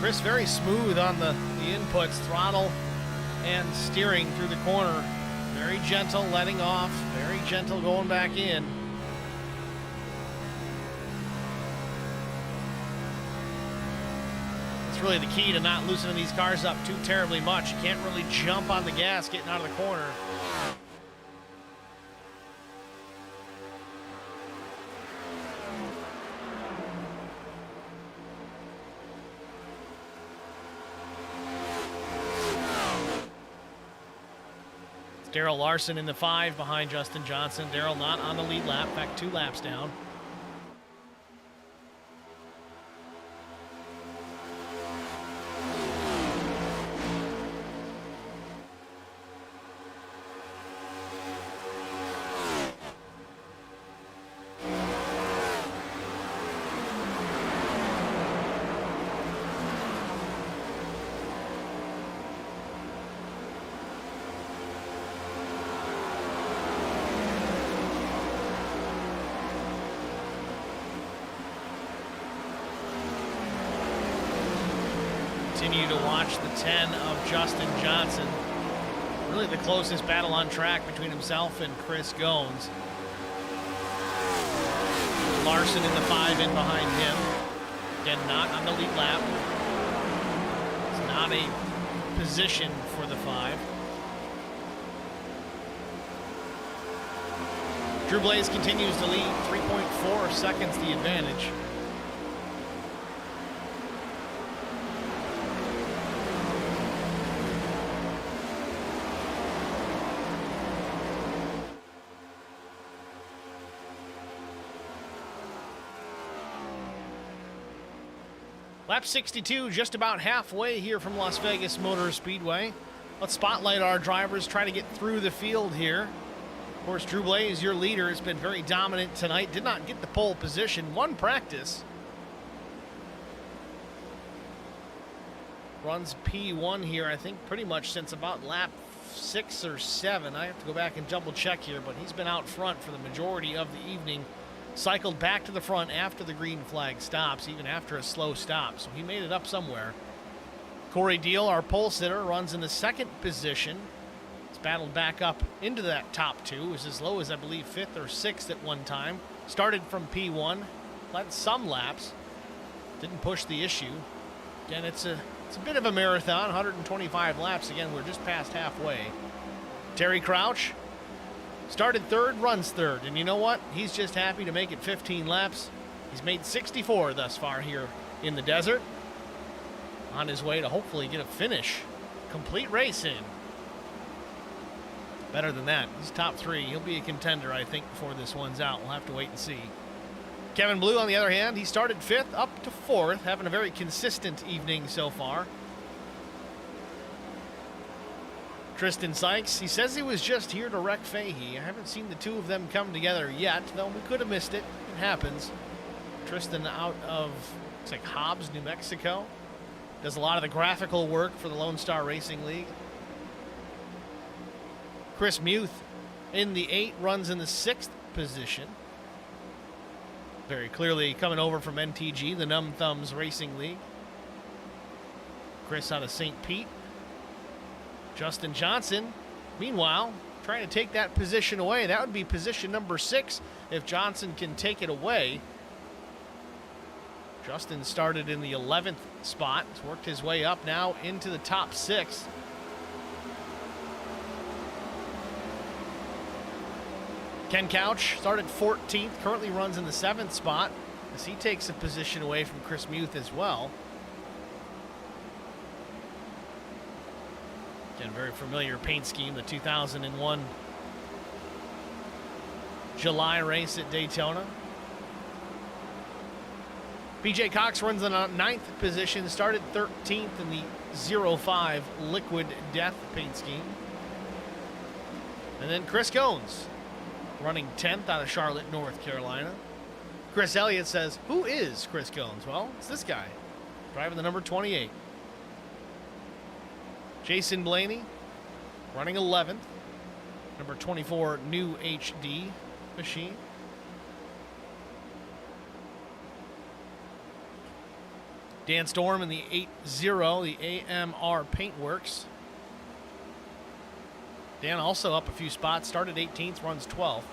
Chris very smooth on the inputs, throttle and steering through the corner. Very gentle, letting off, very gentle going back in. It's really the key to not loosening these cars up too terribly much. You can't really jump on the gas getting out of the corner. Darrell Larson in the 5 behind Justin Johnson. Darrell not on the lead lap, in fact 2 laps down. Continue to watch the 10 of Justin Johnson. Really the closest battle on track between himself and Chris Goins. Larson in the 5 in behind him. Again, not on the lead lap. It's not a position for the 5. Drew Blaze continues to lead, 3.4 seconds the advantage. Lap 62, just about halfway here from Las Vegas Motor Speedway. Let's spotlight our drivers, try to get through the field here. Of course, Drew Blaze, your leader, has been very dominant tonight. Did not get the pole position, won practice. Runs P1 here, I think, pretty much since about lap 6 or 7. I have to go back and double check here, but he's been out front for the majority of the evening. Cycled back to the front after the green flag stops, even after a slow stop, so he made it up somewhere. Corey Deal, our pole sitter, runs in the 2nd position. He's battled back up into that top 2. It was as low as, I believe, 5th or 6th at one time. Started from P1, led some laps, didn't push the issue. Again, it's a bit of a marathon, 125 laps. Again, we're just past halfway. Terry Crouch started 3rd, runs 3rd, and you know what? He's just happy to make it 15 laps. He's made 64 thus far here in the desert. On his way to hopefully get a finish. Complete race in. Better than that. He's top 3. He'll be a contender, I think, before this one's out. We'll have to wait and see. Kevin Blue, on the other hand, he started 5th up to 4th, having a very consistent evening so far. Tristan Sykes, he says he was just here to wreck Fahey. I haven't seen the two of them come together yet, though we could have missed it. It happens. Tristan out of, looks like Hobbs, New Mexico. Does a lot of the graphical work for the Lonestar Racing League. Chris Muth in the 8, runs in the 6th position. Very clearly coming over from NTG, the Numb Thumbs Racing League. Chris out of St. Pete. Justin Johnson, meanwhile, trying to take that position away. That would be position number 6 if Johnson can take it away. Justin started in the 11th spot. He's worked his way up now into the top 6. Ken Couch started 14th, currently runs in the 7th spot as he takes a position away from Chris Muth as well. Again, very familiar paint scheme, the 2001 July race at Daytona. BJ Cox runs in a 9th position, started 13th in the 05 Liquid Death paint scheme. And then Chris Goins running 10th out of Charlotte, North Carolina. Chris Elliott says, who is Chris Goins? Well, it's this guy, driving the number 28. Jason Blaney running 11th, number 24 New HD machine. Dan Storm in the 8-0, the AMR Paintworks. Dan also up a few spots, started 18th, runs 12th.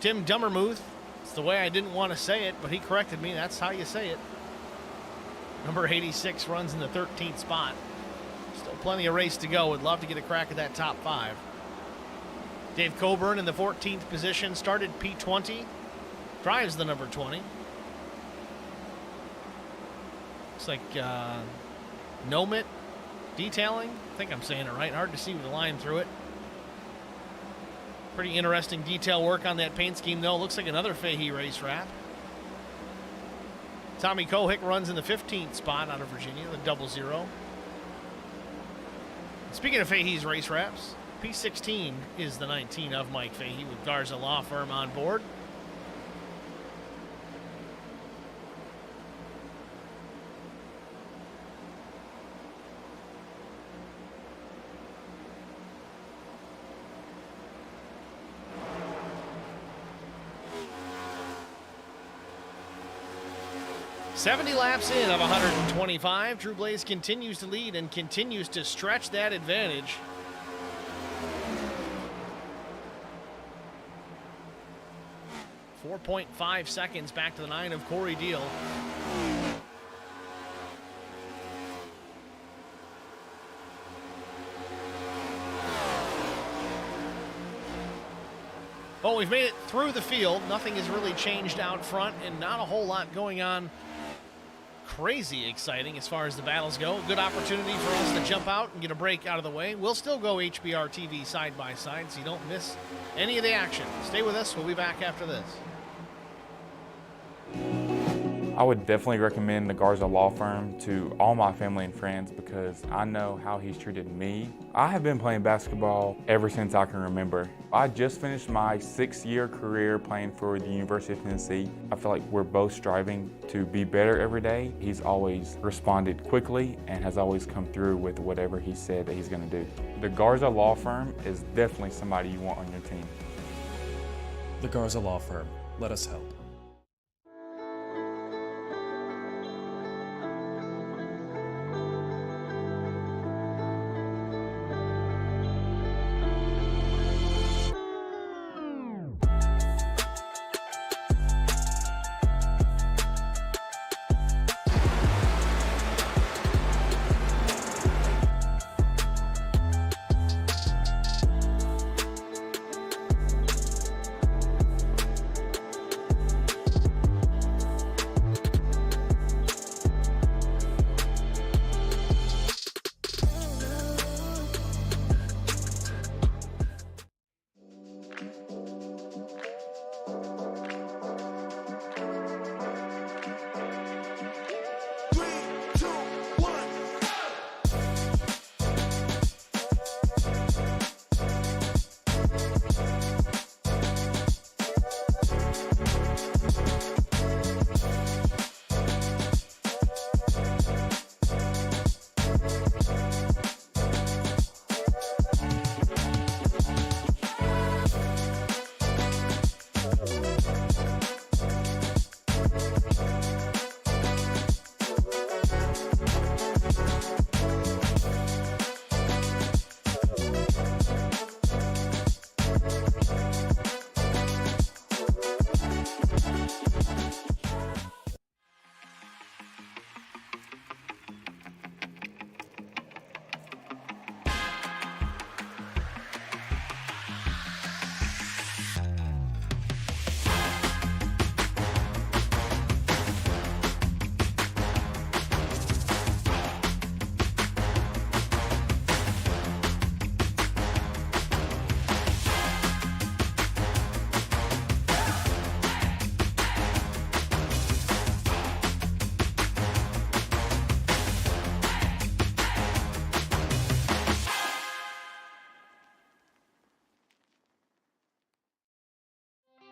Tim Dummermuth, it's the way I didn't want to say it, but he corrected me. That's how you say it. Number 86 runs in the 13th spot. Still plenty of race to go. Would love to get a crack at that top 5. Dave Coburn in the 14th position, started P20, drives the number 20. Looks like Nomit Detailing. I think I'm saying it right. Hard to see with the line through it. Pretty interesting detail work on that paint scheme, though. Looks like another Fahey race wrap. Tommy Kohick runs in the 15th spot out of Virginia, the 00. Speaking of Fahey's race wraps, P16 is the 19 of Mike Fahey with Garza Law Firm on board. "70 laps in of 125. Drew Blaze continues to lead and continues to stretch that advantage. .5 seconds back to the 9 of Corey Deal. Well, we've made it through the field. Nothing has really changed out front and not a whole lot going on crazy exciting as far as the battles go. Good opportunity for us to jump out and get a break out of the way. We'll still go HBR TV side by side so you don't miss any of the action. Stay with us. We'll be back after this. I would definitely recommend the Garza Law Firm to all my family and friends because I know how he's treated me. I have been playing basketball ever since I can remember. I just finished my 6-year career playing for the University of Tennessee. I feel like we're both striving to be better every day. He's always responded quickly and has always come through with whatever he said that he's going to do. The Garza Law Firm is definitely somebody you want on your team. The Garza Law Firm. Let us help.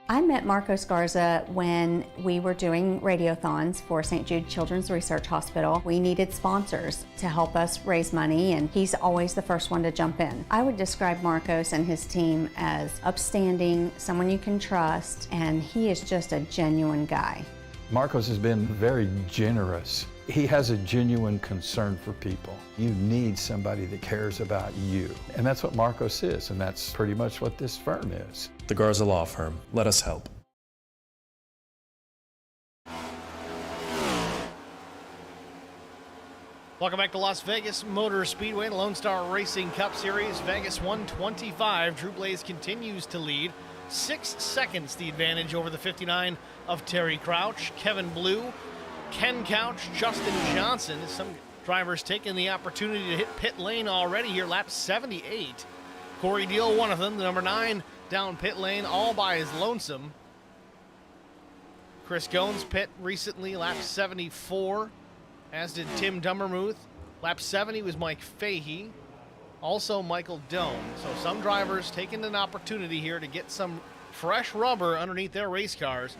I met Marcos Garza when we were doing radiothons for St. Jude Children's Research Hospital. We needed sponsors to help us raise money, and he's always the first one to jump in. I would describe Marcos and his team as upstanding, someone you can trust, and he is just a genuine guy. Marcos has been very generous. He has a genuine concern for people. You need somebody that cares about you. And that's what Marcos is, and that's pretty much what this firm is. The Garza Law Firm. Let us help. Welcome back to Las Vegas Motor Speedway, the Lonestar Racing Cup Series, Vegas 125. Drew Blaze continues to lead. 6 seconds the advantage over the 59 of Terry Crouch, Kevin Blue, Ken Couch, Justin Johnson. Some drivers taking the opportunity to hit pit lane already here, lap 78. Corey Deal, one of them, the number 9 down pit lane, all by his lonesome. Chris Goins pit recently, lap 74. As did Tim Dummermuth. Lap 70 was Mike Fahey. Also Michael Doan. So some drivers taking an opportunity here to get some fresh rubber underneath their race cars.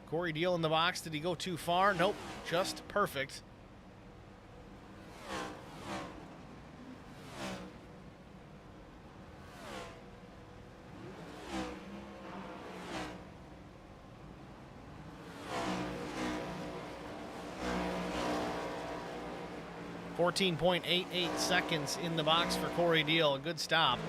Corey Deal in the box. Did he go too far? Nope. Just perfect. .88 seconds in the box for Corey Deal. A good stop.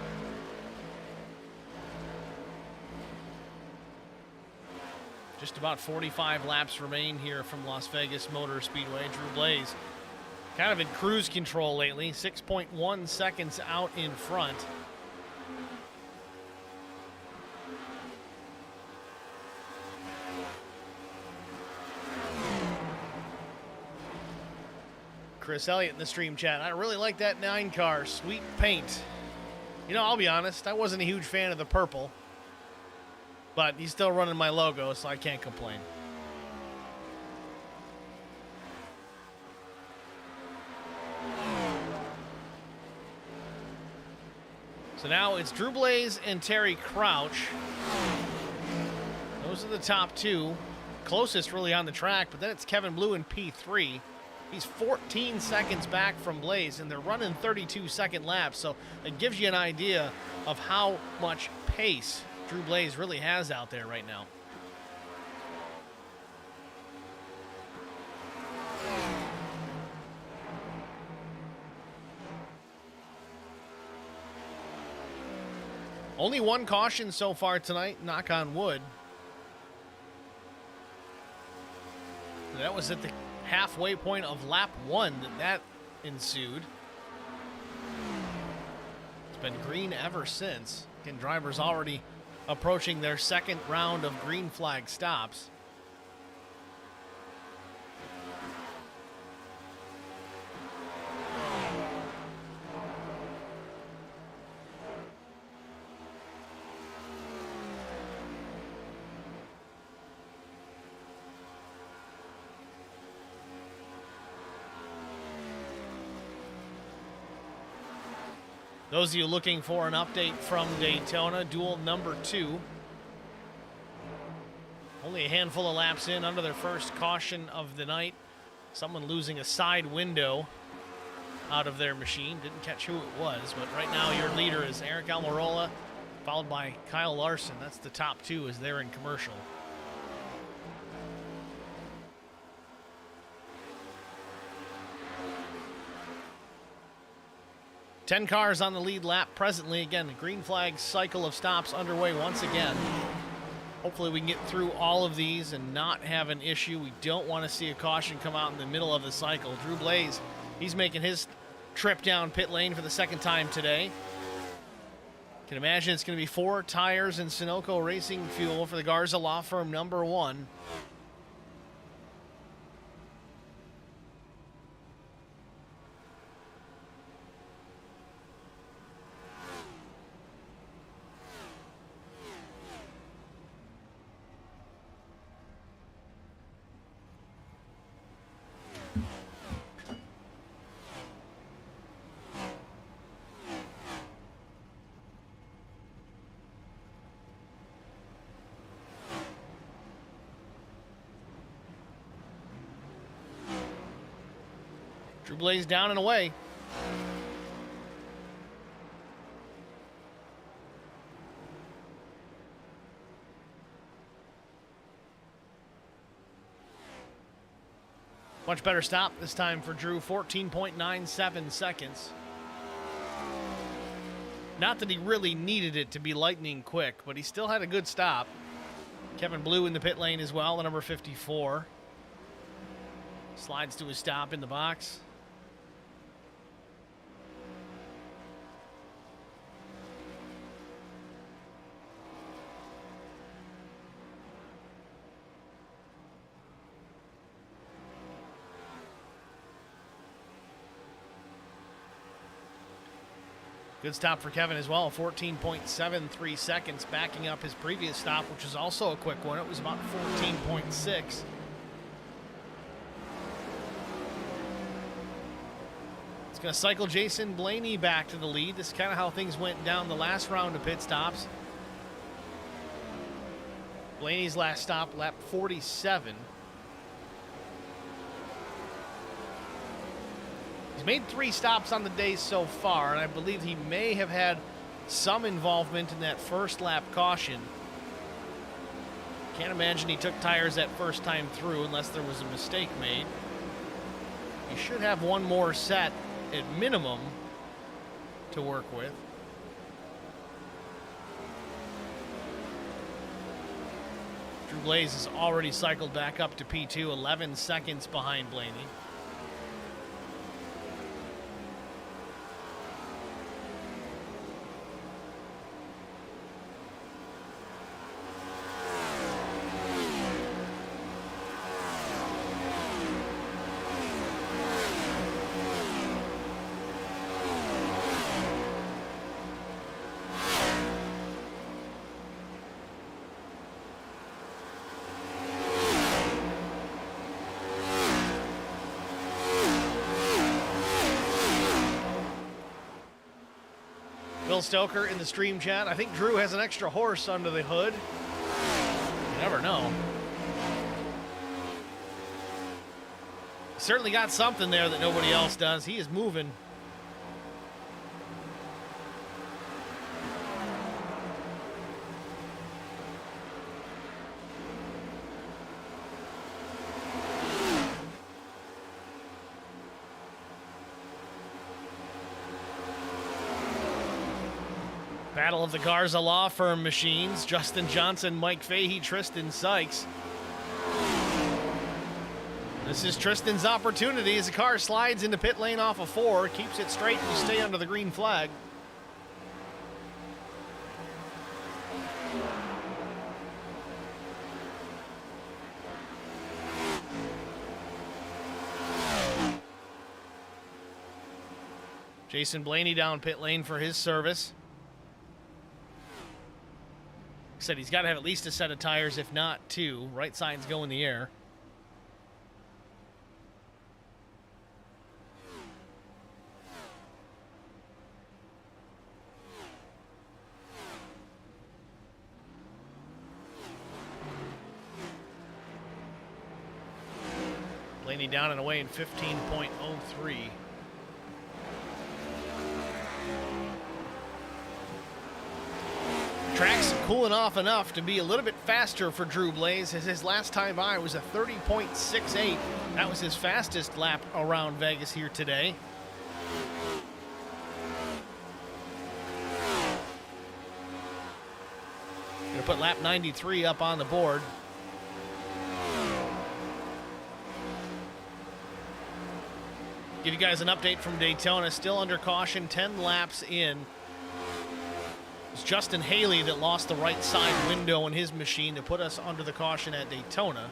Just about 45 laps remain here from Las Vegas Motor Speedway. Drew Blaze kind of in cruise control lately. 6.1 seconds out in front. Chris Elliott in the stream chat. I really like that 9 car. Sweet paint. You know, I'll be honest. I wasn't a huge fan of the purple. But he's still running my logo, so I can't complain. So now it's Drew Blaze and Terry Crouch. Those are the top 2. Closest really on the track, but then it's Kevin Blue in P3. He's 14 seconds back from Blaze, and they're running 32-second laps, so it gives you an idea of how much pace Drew Blaze really has out there right now. Only 1 caution so far tonight, knock on wood. That was at the halfway point of lap 1 that ensued. It's been green ever since. And drivers already approaching their second round of green flag stops. Those of you looking for an update from Daytona, duel number 2. Only a handful of laps in under their first caution of the night. Someone losing a side window out of their machine. Didn't catch who it was, but right now your leader is Eric Almirola, followed by Kyle Larson. That's the top 2 as they're in commercial. Ten cars on the lead lap presently. Again, the green flag cycle of stops underway once again. Hopefully we can get through all of these and not have an issue. We don't want to see a caution come out in the middle of the cycle. Drew Blaze, he's making his trip down pit lane for the second time today. Can imagine it's going to be 4 tires and Sunoco racing fuel for the Garza Law Firm number 1. Drew Blaze down and away. Much better stop this time for Drew, 14.97 seconds. Not that he really needed it to be lightning quick, but he still had a good stop. Kevin Blue in the pit lane as well, the number 54. Slides to his stop in the box. Good stop for Kevin as well, 14.73 seconds, backing up his previous stop, which was also a quick one. It was about 14.6. It's going to cycle Jason Blaney back to the lead. This is kind of how things went down the last round of pit stops. Blaney's last stop, lap 47. He's made 3 stops on the day so far, and I believe he may have had some involvement in that first lap caution. Can't imagine he took tires that first time through unless there was a mistake made. He should have one more set at minimum to work with. Drew Blaze has already cycled back up to P2, 11 seconds behind Blaney. Bill Stoker in the stream chat. I think Drew has an extra horse under the hood. You never know. Certainly got something there that nobody else does. He is moving. Battle of the Garza Law Firm machines. Justin Johnson, Mike Fahey, Tristan Sykes. This is Tristan's opportunity as the car slides into pit lane off of 4, keeps it straight and stay under the green flag. Jason Blaney down pit lane for his service. Said he's got to have at least a set of tires, if not 2. Right sides go in the air. Blaney down and away in 15.03. Track's cooling off enough to be a little bit faster for Drew Blaze, as his last time by was a 30.68. That was his fastest lap around Vegas here today. Gonna put lap 93 up on the board. Give you guys an update from Daytona. Still under caution, 10 laps in. It's Justin Haley that lost the right side window in his machine to put us under the caution at Daytona.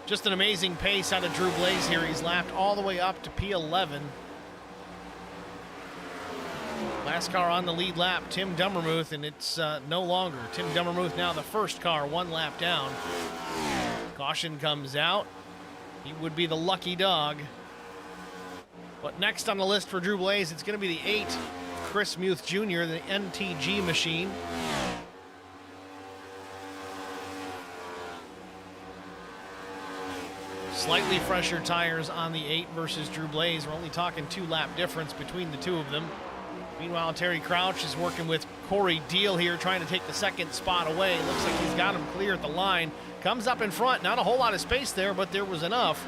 Just an amazing pace out of Drew Blaze here. He's lapped all the way up to P11. Last car on the lead lap, Tim Dummermuth, and it's no longer. Tim Dummermuth now the first car, 1 lap down. Caution comes out. He would be the lucky dog. But next on the list for Drew Blaze, it's going to be the 8, Chris Muth Jr., the NTG machine. Slightly fresher tires on the 8 versus Drew Blaze. We're only talking 2-lap difference between the two of them. Meanwhile, Terry Crouch is working with Corey Deal here, trying to take the second spot away. Looks like he's got him clear at the line. Comes up in front. Not a whole lot of space there, but there was enough.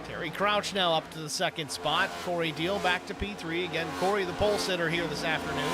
Terry Crouch now up to the second spot. Corey Deal back to P3. Again, Corey the pole sitter here this afternoon.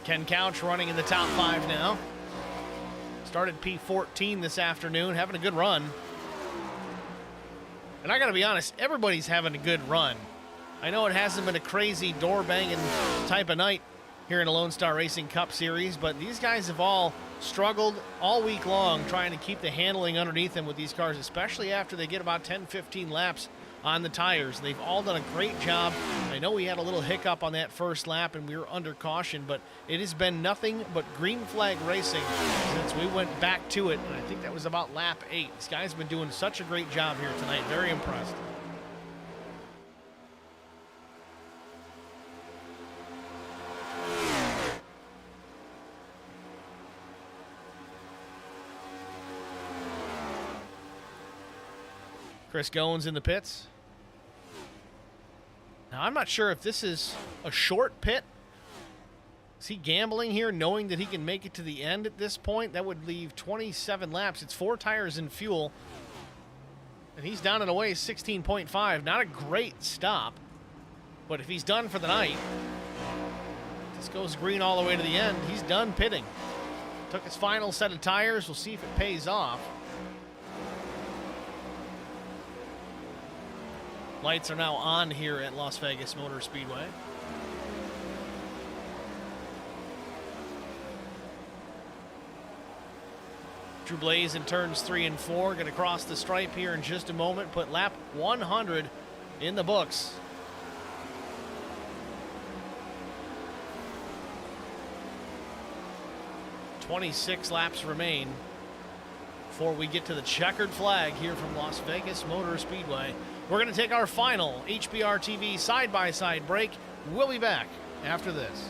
Ken Couch running in the top 5 now. Started P14 this afternoon, having a good run. And I gotta be honest, everybody's having a good run. I know it hasn't been a crazy door-banging type of night here in the Lone Star Racing Cup Series, but these guys have all struggled all week long trying to keep the handling underneath them with these cars, especially after they get about 10-15 laps on the tires. They've all done a great job. I know we had a little hiccup on that first lap and we were under caution, but it has been nothing but green flag racing since we went back to it, and I think that was about lap 8. These guys have been doing such a great job here tonight. Very impressed. Chris Goins in the pits. Now, I'm not sure if this is a short pit. Is he gambling here, knowing that he can make it to the end at this point? That would leave 27 laps. It's 4 tires and fuel. And he's down and away 16.5. Not a great stop. But if he's done for the night, this goes green all the way to the end. He's done pitting. Took his final set of tires. We'll see if it pays off. Lights are now on here at Las Vegas Motor Speedway. Drew Blaze in turns 3 and 4. Going to cross the stripe here in just a moment. Put lap 100 in the books. "26 laps remain before we get to the checkered flag here from Las Vegas Motor Speedway. We're going to take our final HBR TV side-by-side break. We'll be back after this.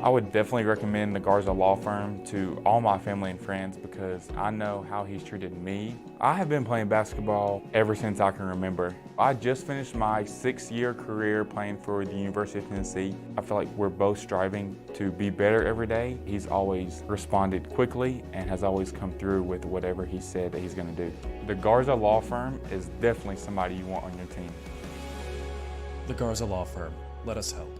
I would definitely recommend the Garza Law Firm to all my family and friends because I know how he's treated me. I have been playing basketball ever since I can remember. I just finished my 6-year career playing for the University of Tennessee. I feel like we're both striving to be better every day. He's always responded quickly and has always come through with whatever he said that he's going to do. The Garza Law Firm is definitely somebody you want on your team. The Garza Law Firm. Let us help.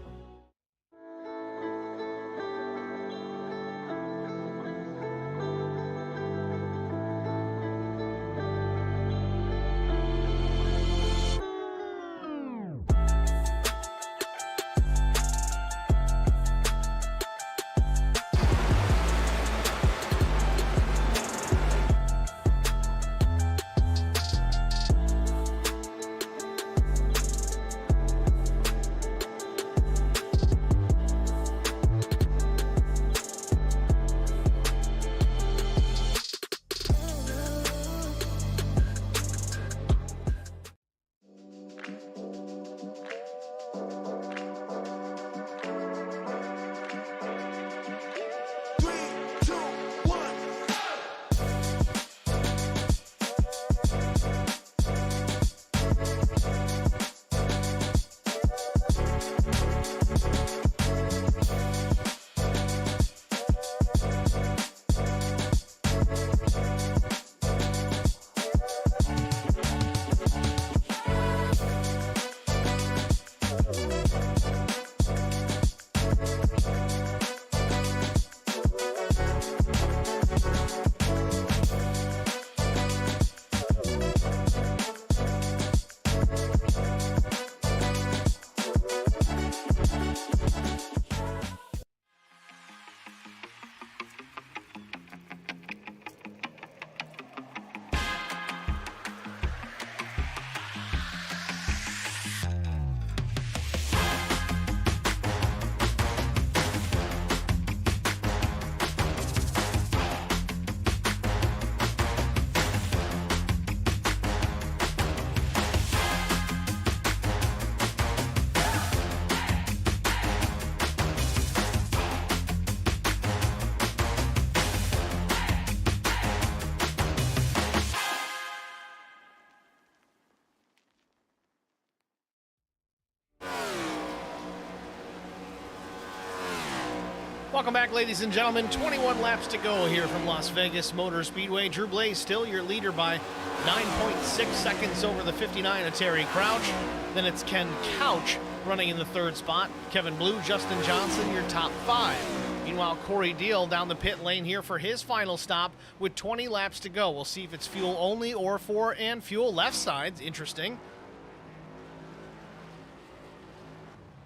Welcome back, ladies and gentlemen. 21 laps to go here from Las Vegas Motor Speedway. Drew Blaze still your leader by 9.6 seconds over the 59 of Terry Crouch. Then it's Ken Couch running in the third spot. Kevin Blue, Justin Johnson, your top 5. Meanwhile, Corey Deal down the pit lane here for his final stop with 20 laps to go. We'll see if it's fuel only or 4 and fuel. Left side's interesting.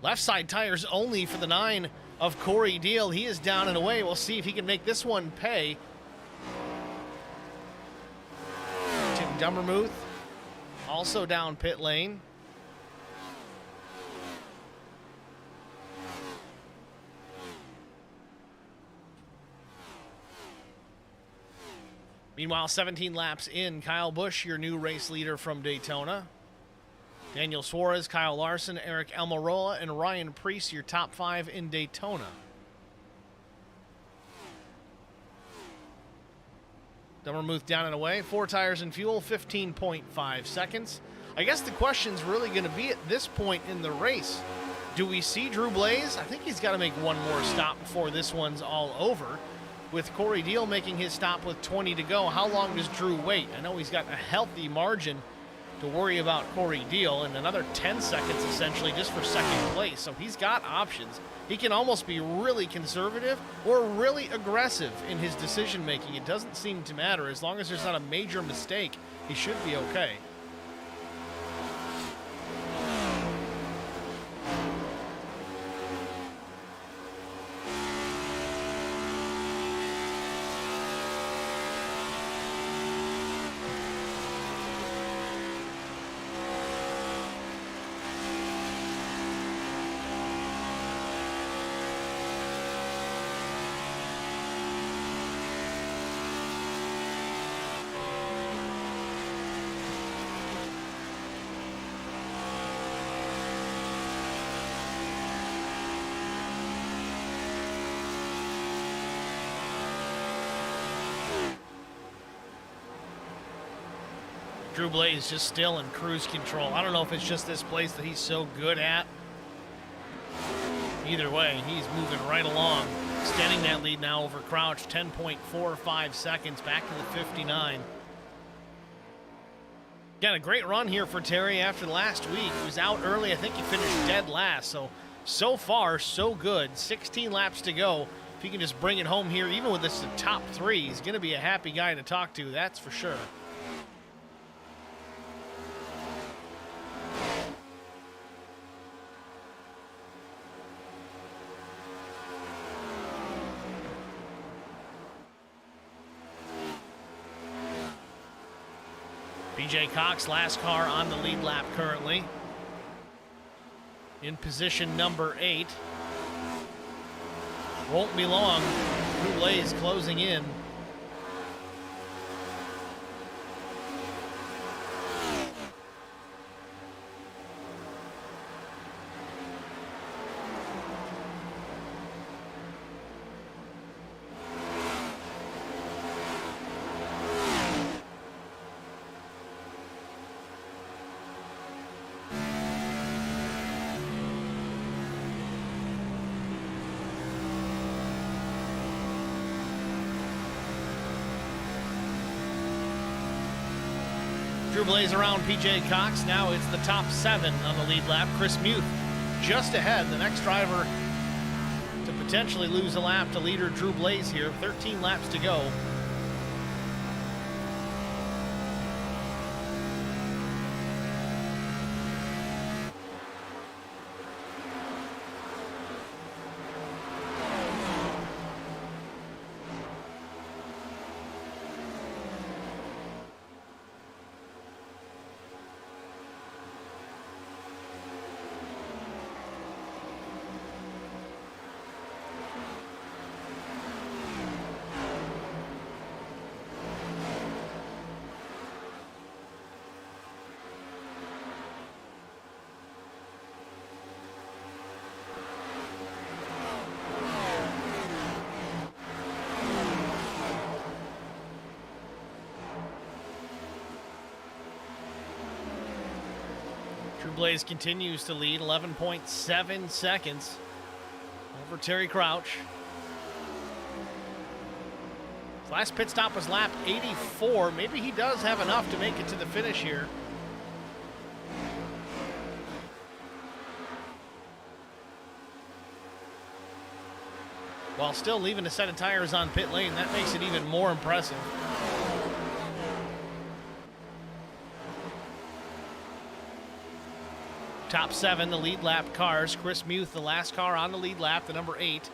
Left side tires only for the 9 of Corey Deal. He is down and away. We'll see if he can make this one pay. Tim Dummermuth also down pit lane. Meanwhile, 17 laps in, Kyle Busch, your new race leader from Daytona. Daniel Suarez, Kyle Larson, Eric Almirola, and Ryan Preece, your top 5 in Daytona. Dummermuth down and away. 4 tires and fuel, 15.5 seconds. I guess the question's really going to be at this point in the race, do we see Drew Blaze? I think he's got to make one more stop before this one's all over. With Corey Deal making his stop with 20 to go, how long does Drew wait? I know he's got a healthy margin to worry about Corey Deal and another 10 seconds essentially just for second place. So he's got options. He can almost be really conservative or really aggressive in his decision making. It doesn't seem to matter. As long as there's not a major mistake, he should be okay. Drew Blaze just still in cruise control. I don't know if it's just this place that he's so good at. Either way, he's moving right along, extending that lead now over Crouch, 10.45 seconds back to the 59. Got a great run here for Terry after last week. He was out early. I think he finished dead last. So far, so good. 16 laps to go. If he can just bring it home here, even with this top 3, he's going to be a happy guy to talk to, that's for sure. BJ Cox, last car on the lead lap currently. In position number 8. Won't be long. Drew Blaze closing in. Drew Blaze around PJ Cox. Now it's the top 7 on the lead lap. Chris Muth just ahead. The next driver to potentially lose a lap to leader Drew Blaze here. 13 laps to go. Drew Blaze continues to lead, 11.7 seconds over Terry Crouch. His last pit stop was lap 84. Maybe he does have enough to make it to the finish here. While still leaving a set of tires on pit lane, that makes it even more impressive. Top 7, the lead lap cars. Chris Muth, the last car on the lead lap, the number 8.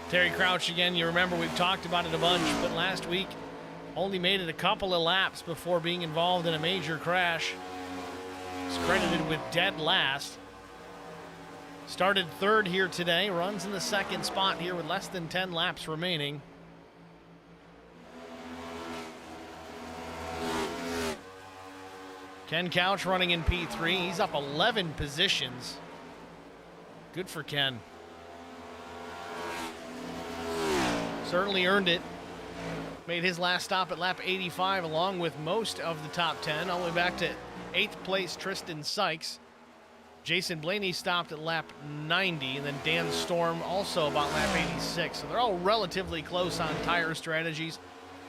Terry Crouch again, you remember we've talked about it a bunch, but last week only made it a couple of laps before being involved in a major crash. He's credited with dead last. Started third here today, runs in the second spot here with less than 10 laps remaining. Ken Couch running in P3. He's up 11 positions. Good for Ken. Certainly earned it. Made his last stop at lap 85 along with most of the top 10, all the way back to 8th place Tristan Sykes. Jason Blaney stopped at lap 90, and then Dan Storm also about lap 86. So they're all relatively close on tire strategies.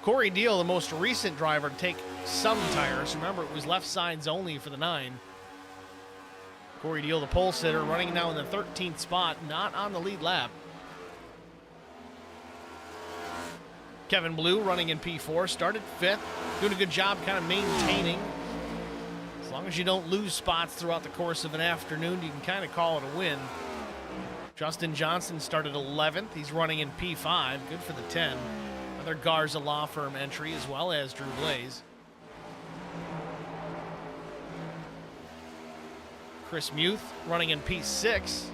Corey Deal, the most recent driver to take some tires. Remember, it was left sides only for the 9. Corey Deal, the pole sitter, running now in the 13th spot, not on the lead lap. Kevin Blue running in P4, started 5th, doing a good job kind of maintaining. As long as you don't lose spots throughout the course of an afternoon, you can kind of call it a win. Justin Johnson started 11th. He's running in P5, good for the 10. Another Garza Law Firm entry, as well as Drew Blaze. Chris Muth running in P6.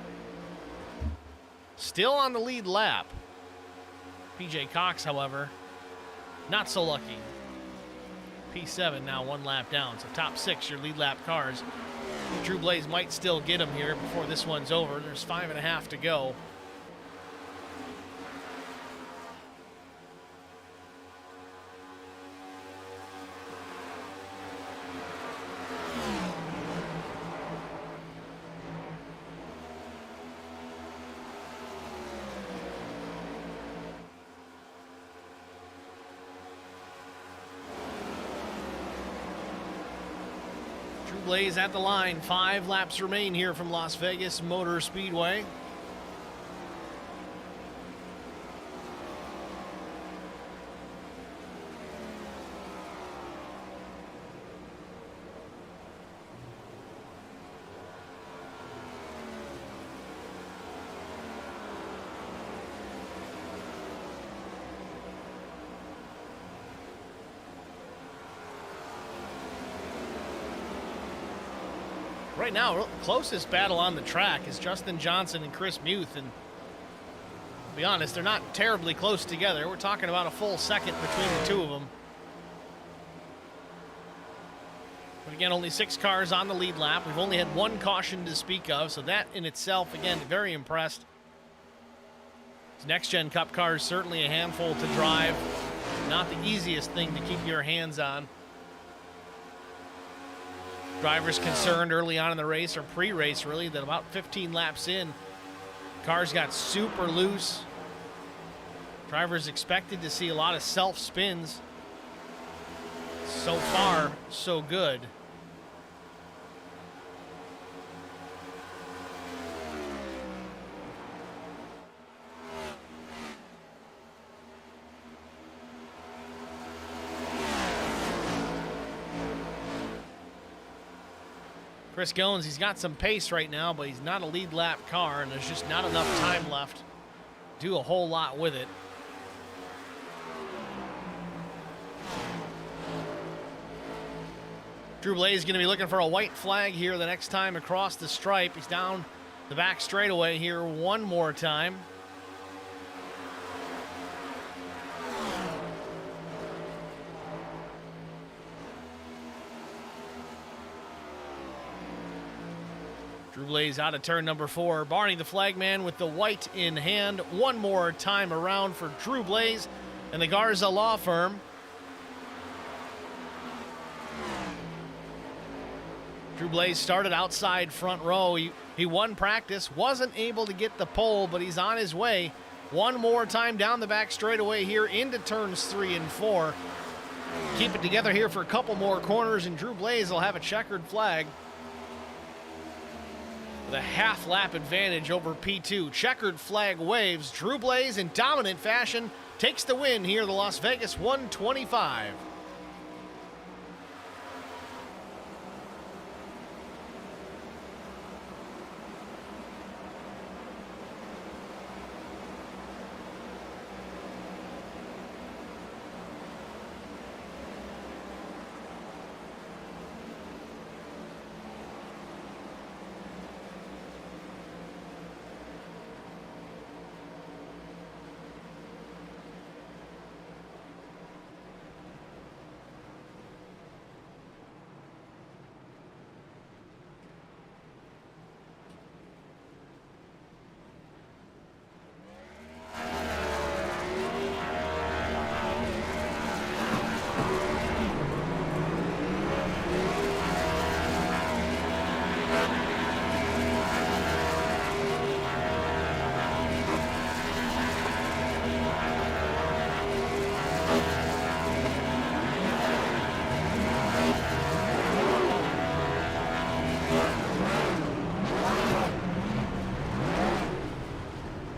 Still on the lead lap. PJ Cox, however, not so lucky. P7 now 1 lap down, so top 6, your lead lap cars. Drew Blaze might still get him here before this one's over. There's 5.5 to go. Blaze at the line. 5 laps remain here from Las Vegas Motor Speedway. Right now, closest battle on the track is Justin Johnson and Chris Muth, and to be honest, they're not terribly close together. We're talking about a full second between the two of them. But again, only 6 cars on the lead lap. We've only had 1 caution to speak of, so that in itself, again, very impressed. These next-gen Cup cars, certainly a handful to drive. Not the easiest thing to keep your hands on. Drivers concerned early on in the race, or pre-race really, that about 15 laps in, cars got super loose. Drivers expected to see a lot of self-spins. So far, so good. Chris Goins, he's got some pace right now, but he's not a lead lap car, and there's just not enough time left to do a whole lot with it. Drew Blaze is going to be looking for a white flag here the next time across the stripe. He's down the back straightaway here one more time. Drew Blaze out of turn number 4. Barney the flagman with the white in hand. One more time around for Drew Blaze and the Garza Law Firm. Drew Blaze started outside front row. He won practice, wasn't able to get the pole, but he's on his way. One more time down the back straightaway here into turns 3 and 4. Keep it together here for a couple more corners, and Drew Blaze will have a checkered flag with a half-lap advantage over P2. Checkered flag waves. Drew Blaze in dominant fashion takes the win here, the Las Vegas 125.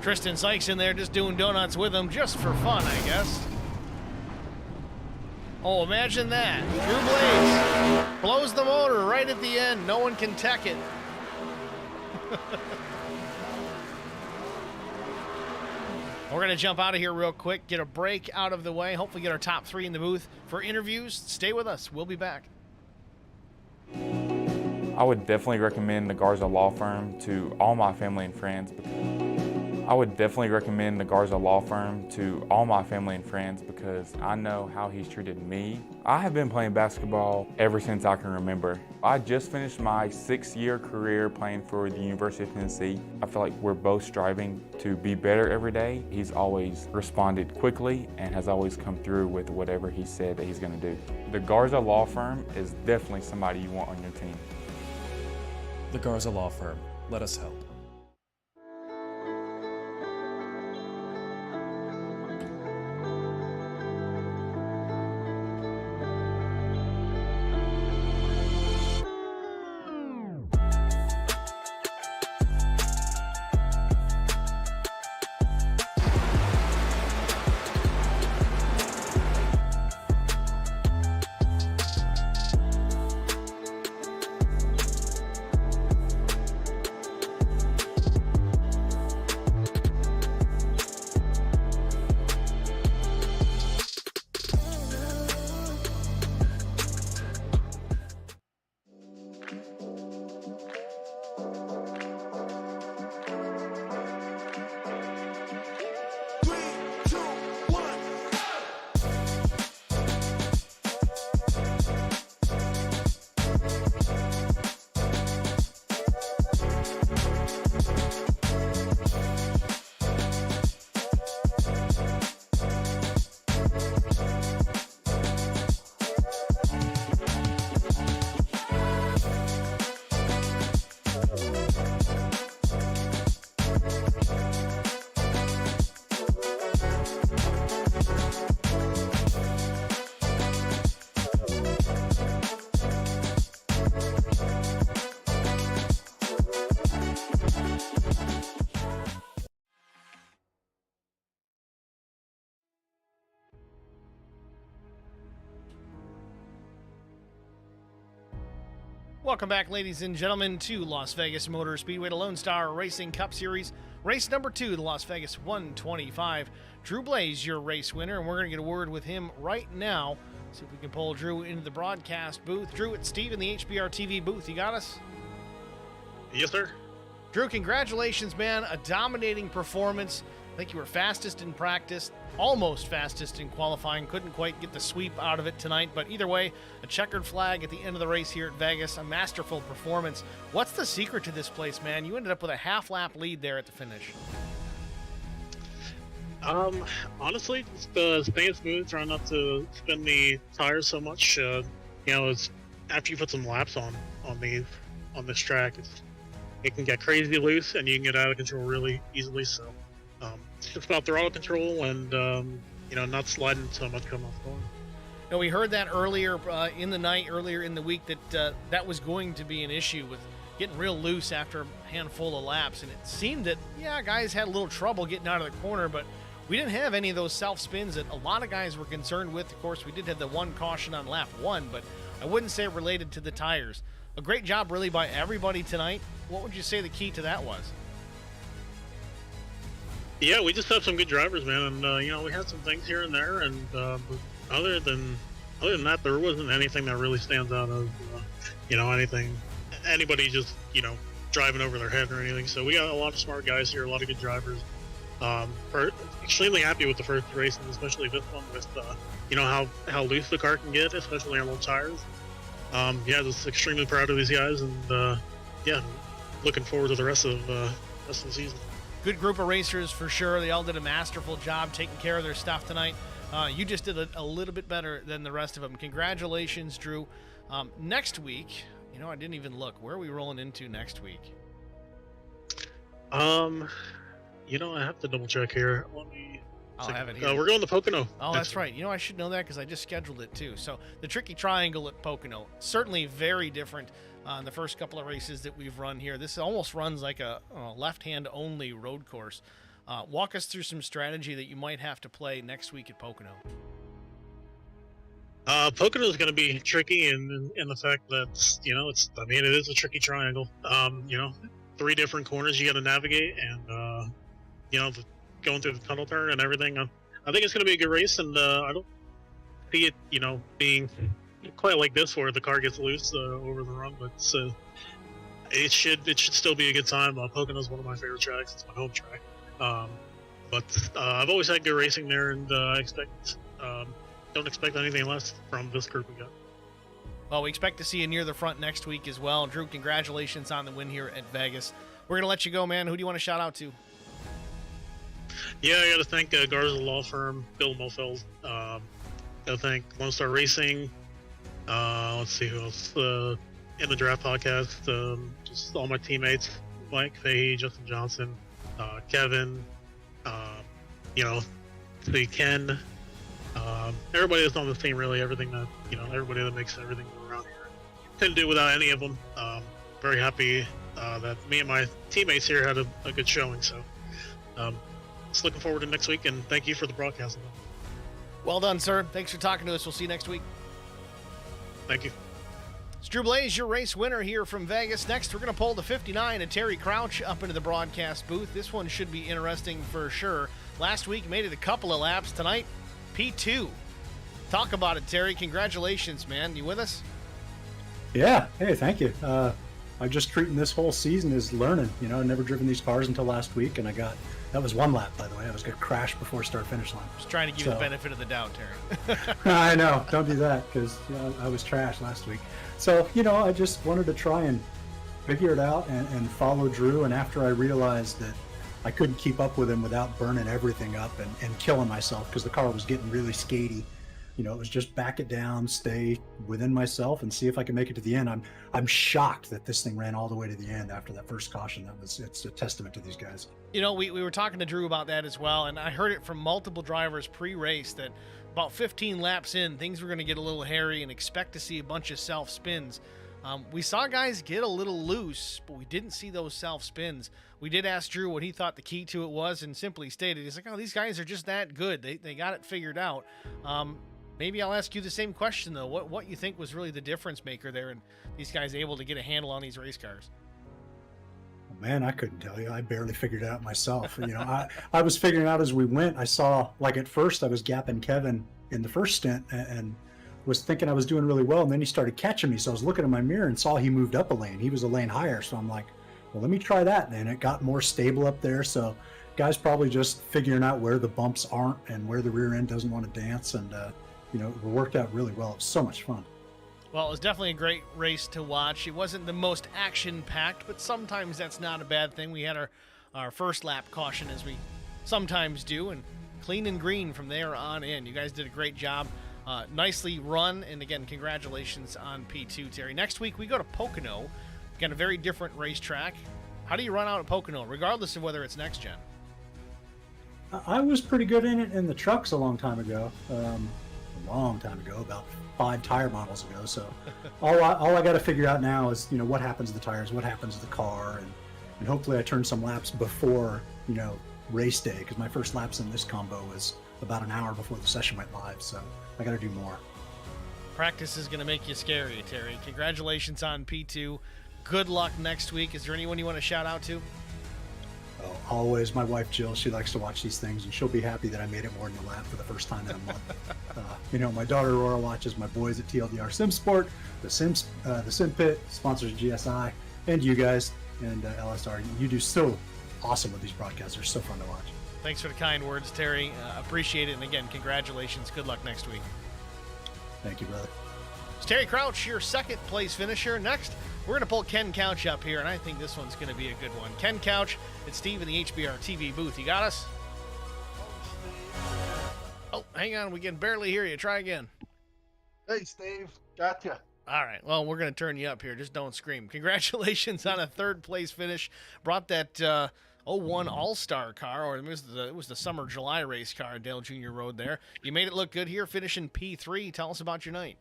Tristan Sykes in there just doing donuts with him just for fun, I guess. Oh, imagine that. Drew Blaze blows the motor right at the end. No one can tech it. We're going to jump out of here real quick, get a break out of the way, hopefully get our top 3 in the booth for interviews. Stay with us. We'll be back. I would definitely recommend the Garza Law Firm to all my family and friends. I because I know how he's treated me. I have been playing basketball ever since I can remember. I just finished my 6-year career playing for the University of Tennessee. I feel like we're both striving to be better every day. He's always responded quickly and has always come through with whatever he said that he's going to do. The Garza Law Firm is definitely somebody you want on your team. The Garza Law Firm. Let us help. Welcome back, ladies and gentlemen, to Las Vegas Motor Speedway, the Lonestar Racing Cup Series. Race number 2, the Las Vegas 125. Drew Blaze, your race winner, and we're going to get a word with him right now. See if we can pull Drew into the broadcast booth. Drew, it's Steve in the HBR TV booth. You got us? Yes, sir. Drew, congratulations, man. A dominating performance. I think you were fastest in practice, almost fastest in qualifying. Couldn't quite get the sweep out of it tonight, but either way, a checkered flag at the end of the race here at Vegas. A masterful performance. What's the secret to this place, man? You ended up with a half-lap lead there at the finish. Honestly, just staying smooth, trying not to spin the tires so much. It's after you put some laps on this track, it can get crazy loose and you can get out of control really easily. So it's just about throttle control and not sliding so much coming off the corner. Now, we heard that earlier in the night, earlier in the week, that was going to be an issue with getting real loose after a handful of laps, and it seemed that guys had a little trouble getting out of the corner, but we didn't have any of those self-spins that a lot of guys were concerned with. Of course, we did have the one caution on lap 1, but I wouldn't say it related to the tires. A great job really by everybody tonight. What would you say the key to that was? Yeah, we just have some good drivers, man, and we had some things here and there, and other than that, there wasn't anything that really stands out of anybody just driving over their head or anything. So we got a lot of smart guys here, a lot of good drivers. We're extremely happy with the first race, and especially this one with how loose the car can get, especially on low tires. Just extremely proud of these guys, and looking forward to the rest of the season. Good group of racers for sure. They all did a masterful job taking care of their stuff tonight. You just did a little bit better than the rest of them. Congratulations, Drew. Next week, I didn't even look. Where are we rolling into next week? I have to double check here. I'll have it here. We're going to Pocono. Oh, that's right. I should know that because I just scheduled it too. So the Tricky Triangle at Pocono, certainly very different in the first couple of races that we've run here. This almost runs like a left-hand only road course. Walk us through some strategy that you might have to play next week at Pocono. Pocono is going to be tricky in the fact that it is a tricky triangle. 3 different corners you got to navigate, and going through the tunnel turn and everything. I think it's going to be a good race, and I don't see it being quite like this where the car gets loose over the run, but it should still be a good time. Pocono is one of my favorite tracks. It's my home track. But I've always had good racing there, and I don't expect anything less from this group we got. Well, we expect to see you near the front next week as well. Drew, congratulations on the win here at Vegas. We're going to let you go, man. Who do you want to shout out to? Yeah, I got to thank Garza Law Firm, Bill Mofeld. Got to thank Lonestar Racing. Let's see who else in the draft podcast. Just all my teammates: Mike Fahey, Justin Johnson, Kevin. Ken. Everybody that's on this team, really. Everything that everybody that makes everything go around here. Couldn't do it without any of them. Very happy that me and my teammates here had a good showing. So. Just looking forward to next week, and thank you for the broadcast. Well done, sir. Thanks for talking to us. We'll see you next week. Thank you. It's Drew Blaze, your race winner here from Vegas. Next, we're going to pull the 59 and Terry Crouch up into the broadcast booth. This one should be interesting for sure. Last week, made it a couple of laps. Tonight, P2. Talk about it, Terry. Congratulations, man. You with us? Yeah. Hey, thank you. I'm just treating this whole season as learning. I've never driven these cars until last week, and that was 1 lap, by the way. I was going to crash before start-finish line. Just trying to give you the benefit of the doubt, Terry. I know. Don't do that, because I was trash last week. So, I just wanted to try and figure it out and follow Drew. And after I realized that I couldn't keep up with him without burning everything up and killing myself, because the car was getting really skatey, it was just back it down, stay within myself, and see if I can make it to the end. I'm shocked that this thing ran all the way to the end after that first caution. It's a testament to these guys. We were talking to Drew about that as well, and I heard it from multiple drivers pre-race that about 15 laps in, things were going to get a little hairy and expect to see a bunch of self-spins. We saw guys get a little loose, but we didn't see those self-spins. We did ask Drew what he thought the key to it was, and simply stated, he's like, these guys are just that good. They got it figured out. Maybe I'll ask you the same question, though. What you think was really the difference maker there and these guys able to get a handle on these race cars? Man, I couldn't tell you. I barely figured it out myself. I was figuring out as we went. I saw, at first I was gapping Kevin in the first stint, and was thinking I was doing really well, and then he started catching me. So I was looking in my mirror and saw he moved up a lane. He was a lane higher. So I'm like, well, let me try that. And then it got more stable up there. So guys probably just figuring out where the bumps aren't and where the rear end doesn't want to dance. And, it worked out really well. It was so much fun. Well, it was definitely a great race to watch. It wasn't the most action-packed, but sometimes that's not a bad thing. We had our first lap caution, as we sometimes do, and clean and green from there on in. You guys did a great job. Nicely run, and again, congratulations on P2, Terry. Next week, we go to Pocono. Again, a very different racetrack. How do you run out at Pocono, regardless of whether it's next gen? I was pretty good in it in the trucks a long time ago. About 5 tire models ago. So all I got to figure out now is, what happens to the tires, what happens to the car, and hopefully I turn some laps before, race day, because my first laps in this combo was about an hour before the session went live. So I got to do more. Practice is going to make you scary, Terry. Congratulations on P2. Good luck next week. Is there anyone you want to shout out to? Oh, always my wife Jill. She likes to watch these things, and she'll be happy that I made it more than a lap for the first time in a month. My daughter Aurora watches my boys at TLDR Sim Sport, the Sim Pit sponsors GSI, and you guys and LSR. You do so awesome with these broadcasts. They're so fun to watch. Thanks for the kind words, Terry. Appreciate it, and again, congratulations. Good luck next week. Thank you, brother. It's Terry Crouch, your second place finisher. Next, we're going to pull Ken Couch up here, and I think this one's going to be a good one. Ken Couch, it's Steve in the HBR TV booth. You got us? Oh, hang on. We can barely hear you. Try again. Hey, Steve. Gotcha. All right. Well, we're going to turn you up here. Just don't scream. Congratulations on a third place finish. Brought that 01 All-Star car, or it was the Summer July race car at Dale Jr. Road there. You made it look good here, finishing P3. Tell us about your night.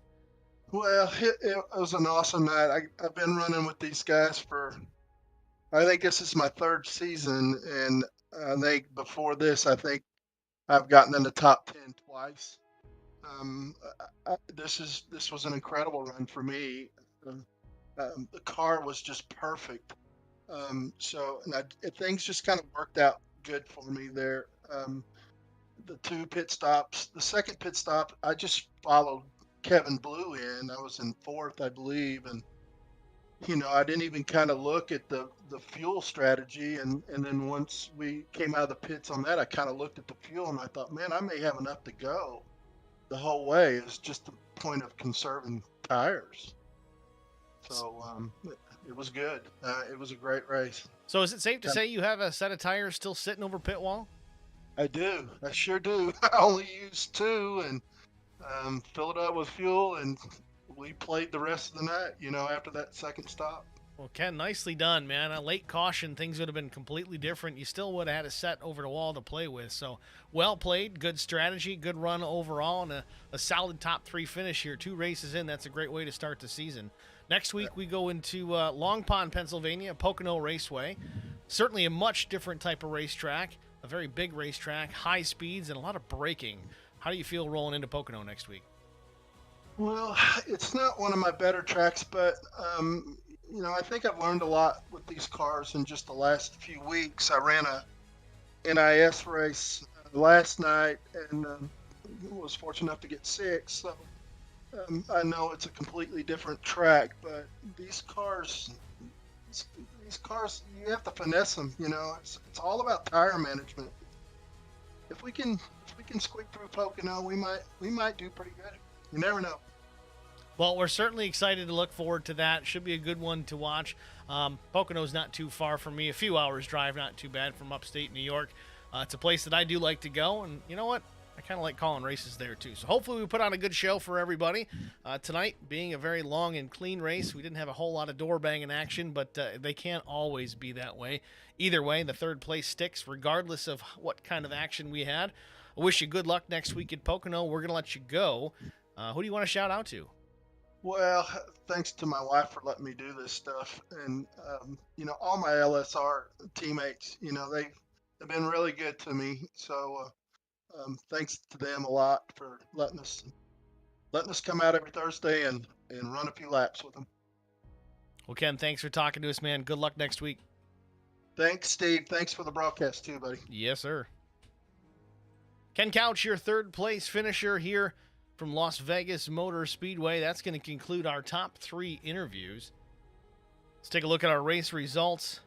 Well, it was an awesome night. I've been running with these guys I think this is my 3rd season, and I think before this, I've gotten in the top 10 twice. This was an incredible run for me. The car was just perfect. Things just kind of worked out good for me there. The 2 pit stops, the second pit stop, I just followed Kevin Blue in. I was in 4th, I believe, and I didn't even kind of look at the fuel strategy, and then once we came out of the pits on that, I kind of looked at the fuel and I thought, man, I may have enough to go the whole way. It's just the point of conserving tires. So it was good. It was a great race. So is it safe to say you have a set of tires still sitting over pit wall? I do. I sure do. I only used 2 and fill it up with fuel, and we played the rest of the night, after that second stop. Well, Ken, nicely done, man. A late caution, things would have been completely different. You still would have had a set over the wall to play with. So, well played, good strategy, good run overall, and a solid top 3 finish here. 2 races in, that's a great way to start the season. Next week, we go into Long Pond, Pennsylvania, Pocono Raceway. Certainly a much different type of racetrack, a very big racetrack, high speeds, and a lot of braking. How do you feel rolling into Pocono next week? Well, it's not one of my better tracks, but, I think I've learned a lot with these cars in just the last few weeks. I ran a NIS race last night and was fortunate enough to get 6. So I know it's a completely different track, but these cars, you have to finesse them. It's all about tire management. If we can squeak through Pocono, we might do pretty good. You never know. Well, we're certainly excited to look forward to that. Should be a good one to watch. Pocono's not too far from me. A few hours drive, not too bad from upstate New York. It's a place that I do like to go, and you know what? I kind of like calling races there too. So hopefully we put on a good show for everybody. Tonight being a very long and clean race, we didn't have a whole lot of door banging action, but they can't always be that way. Either way, the 3rd place sticks regardless of what kind of action we had. I wish you good luck next week at Pocono. We're going to let you go. Who do you want to shout out to? Well, thanks to my wife for letting me do this stuff. And, all my LSR teammates, they've been really good to me. So thanks to them a lot for letting us come out every Thursday and run a few laps with them. Well, Ken, thanks for talking to us, man. Good luck next week. Thanks, Steve. Thanks for the broadcast too, buddy. Yes, sir. Ken Couch, your 3rd place finisher here from Las Vegas Motor Speedway. That's going to conclude our top 3 interviews. Let's take a look at our race results.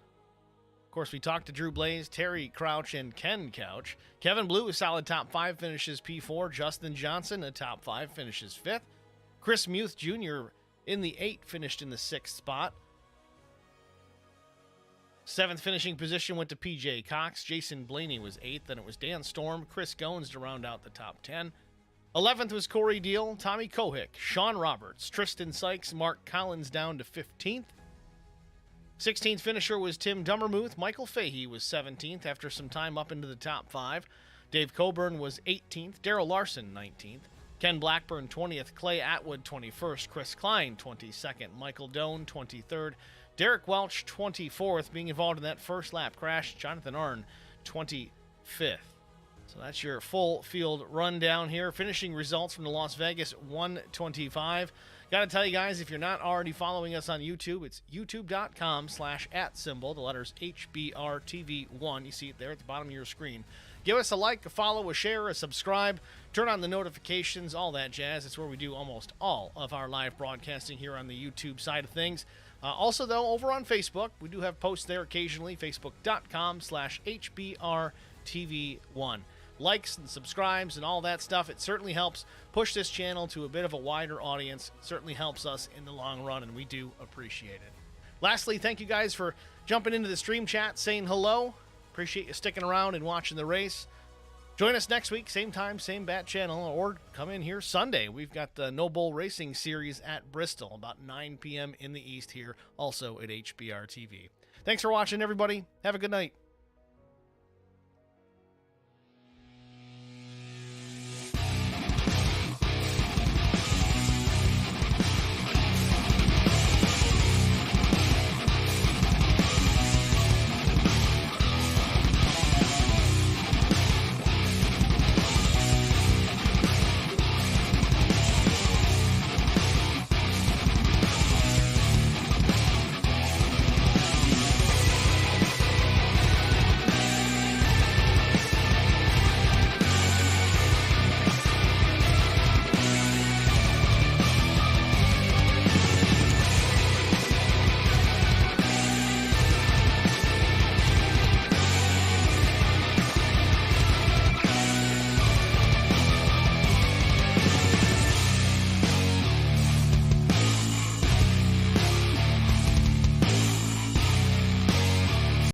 Of course, we talked to Drew Blaze, Terry Crouch, and Ken Couch. Kevin Blue, a solid top 5, finishes P4. Justin Johnson, a top 5, finishes 5th. Chris Muth Jr. in the 8 finished in the 6th spot. 7th finishing position went to PJ Cox. Jason Blaney was 8th. Then it was Dan Storm, Chris Goins to round out the top 10. 11th was Corey Deal, Tommy Kohick, Sean Roberts, Tristan Sykes, Mark Collins down to 15th. 16th finisher was Tim Dummermuth. Michael Fahey was 17th after some time up into the top 5. Dave Coburn was 18th. Darrell Larson 19th. Ken Blackburn 20th. Clay Atwood 21st. Chris Klein 22nd. Michael Doan 23rd. Derek Welch 24th, being involved in that first lap crash. Jonathan Arnn 25th. So that's your full field rundown here. Finishing results from the Las Vegas 125. Got to tell you guys, if you're not already following us on YouTube, it's youtube.com/@symbol, the letters HBRTV1. You see it there at the bottom of your screen. Give us a like, a follow, a share, a subscribe. Turn on the notifications, all that jazz. It's where we do almost all of our live broadcasting here on the YouTube side of things. Also, though, over on Facebook, we do have posts there occasionally, facebook.com/HBRTV1. Likes and subscribes and all that stuff. It certainly helps push this channel to a bit of a wider audience. It certainly helps us in the long run, and we do appreciate it. Lastly, thank you guys for jumping into the stream chat, saying hello. Appreciate you sticking around and watching the race. Join us next week, same time, same bat channel, or come in here Sunday. We've got the No Bull Racing Series at Bristol, about 9 p.m. in the East here, also at HBR TV. Thanks for watching, everybody. Have a good night.